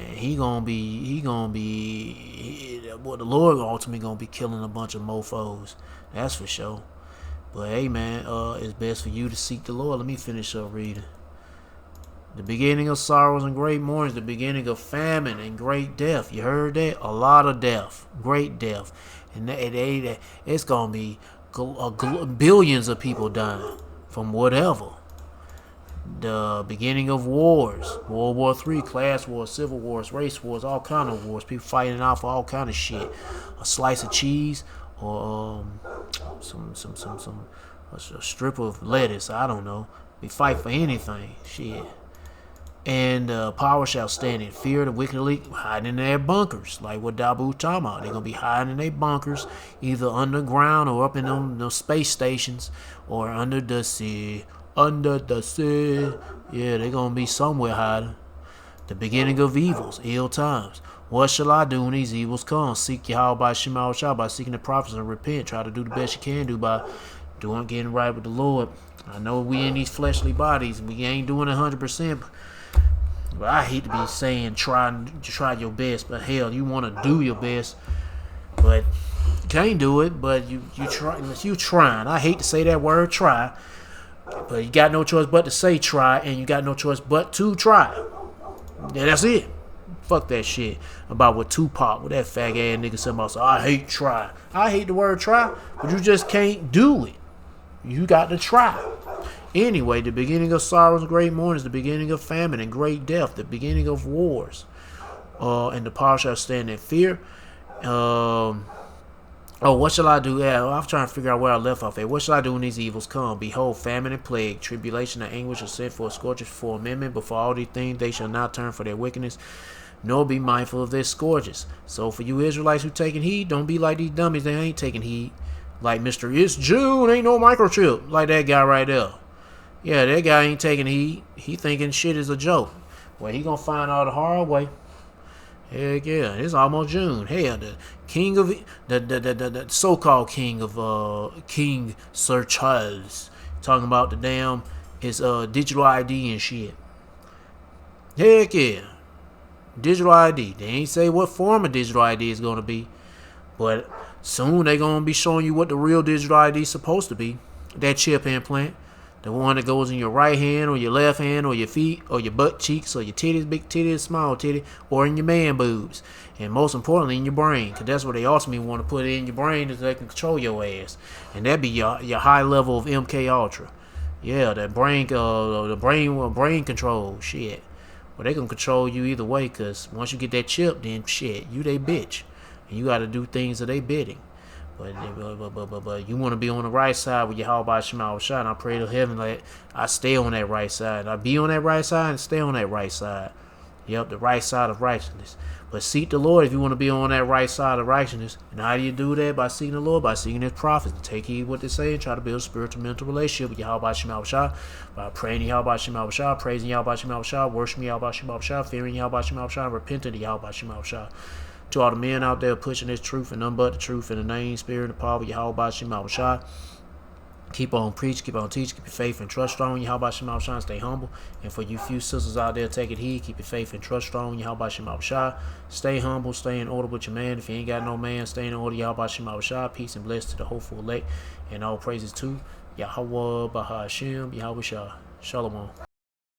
Lord ultimately going to be killing a bunch of mofos. That's for sure. But hey man, it's best for you to seek the Lord. Let me finish up reading. The beginning of sorrows and great mournings, the beginning of famine and great death. You heard that? A lot of death, great death. And it's going to be billions of people dying from whatever. The beginning of wars, World War III, class wars, civil wars, race wars, all kind of wars. People fighting out for all kind of shit. A slice of cheese or a strip of lettuce. I don't know. We fight for anything. Shit. And power shall stand in fear of the wicked elite, hiding in their bunkers, like what Dabu talking about. They're gonna be hiding in their bunkers, either underground or up in those space stations, or under the sea. Under the sea. Yeah, they're gonna be somewhere hiding. The beginning of evils, ill times. What shall I do when these evils come? Seek Yahweh by Shema Shah, by seeking the prophets and repent. Try to do the best you can do by getting right with the Lord. I know we in these fleshly bodies, we ain't doing 100%. But I hate to be saying try your best, but hell, you want to do your best, but you can't do it. But you trying. I hate to say that word try, but you got no choice but to say try, and you got no choice but to try. Yeah, that's it. Fuck that shit about what Tupac, with that fag ass nigga said about. So I hate try. I hate the word try, but you just can't do it. You got to try. Anyway, the beginning of sorrows and great mournings, the beginning of famine and great death, the beginning of wars, and the power shall stand in fear. What shall I do? Yeah, I'm trying to figure out where I left off at. What shall I do when these evils come? Behold, famine and plague, tribulation and anguish are sent for scourges for amendment. But for all these things they shall not turn for their wickedness, nor be mindful of their scourges. So for you Israelites who taking heed, don't be like these dummies. They ain't taking heed. Like Mr. It's June, ain't no microchip. Like that guy right there. Yeah, that guy ain't taking heed. He thinking shit is a joke. Well, he gonna find out the hard way. Heck yeah, it's almost June. Hell, the king of the so-called king of King Sir Charles talking about the damn his digital ID and shit. Heck yeah, digital ID. They ain't say what form of digital ID is gonna be, but soon they gonna be showing you what the real digital ID is supposed to be. That chip implant. The one that goes in your right hand or your left hand or your feet or your butt cheeks or your titties, big titties, small titty, or in your man boobs. And most importantly, in your brain. Because that's what they ultimately want to put in your brain, is they can control your ass. And that'd be your high level of MK Ultra. Yeah, that brain, brain control, shit. Well, they can control you either way, because once you get that chip, then shit, you they bitch. And you got to do things that they bidding. But you want to be on the right side with your Yahweh Shema Shah, and I pray to heaven that I stay on that right side. I be on that right side and stay on that right side. Yep, the right side of righteousness. But seek the Lord if you want to be on that right side of righteousness. And how do you do that? By seeking the Lord, by seeking His prophets. And take heed what they say and try to build a spiritual mental relationship with Yahweh Shema Shah. By praying to Yahweh Shema Shah, praising Yahweh Shema Shah, worshiping Yahweh Shema Shah, fearing Yahweh Shema Shah, repenting to Yahweh Shema Shah. To all the men out there pushing this truth and none but the truth in the name, spirit, and the power of Yahweh Shema Shah. Keep on preaching, keep on teaching, keep your faith and trust strong in Yahweh Shema Shah, and stay humble. And for you few sisters out there taking heed, keep your faith and trust strong in Yahweh Shema Shah. Stay humble, stay in order with your man. If you ain't got no man, stay in order Yahweh Shema Shah. Peace and bless to the hopeful elect. And all praises to Yahweh Bahashem, Yahweh Shah. Shalom.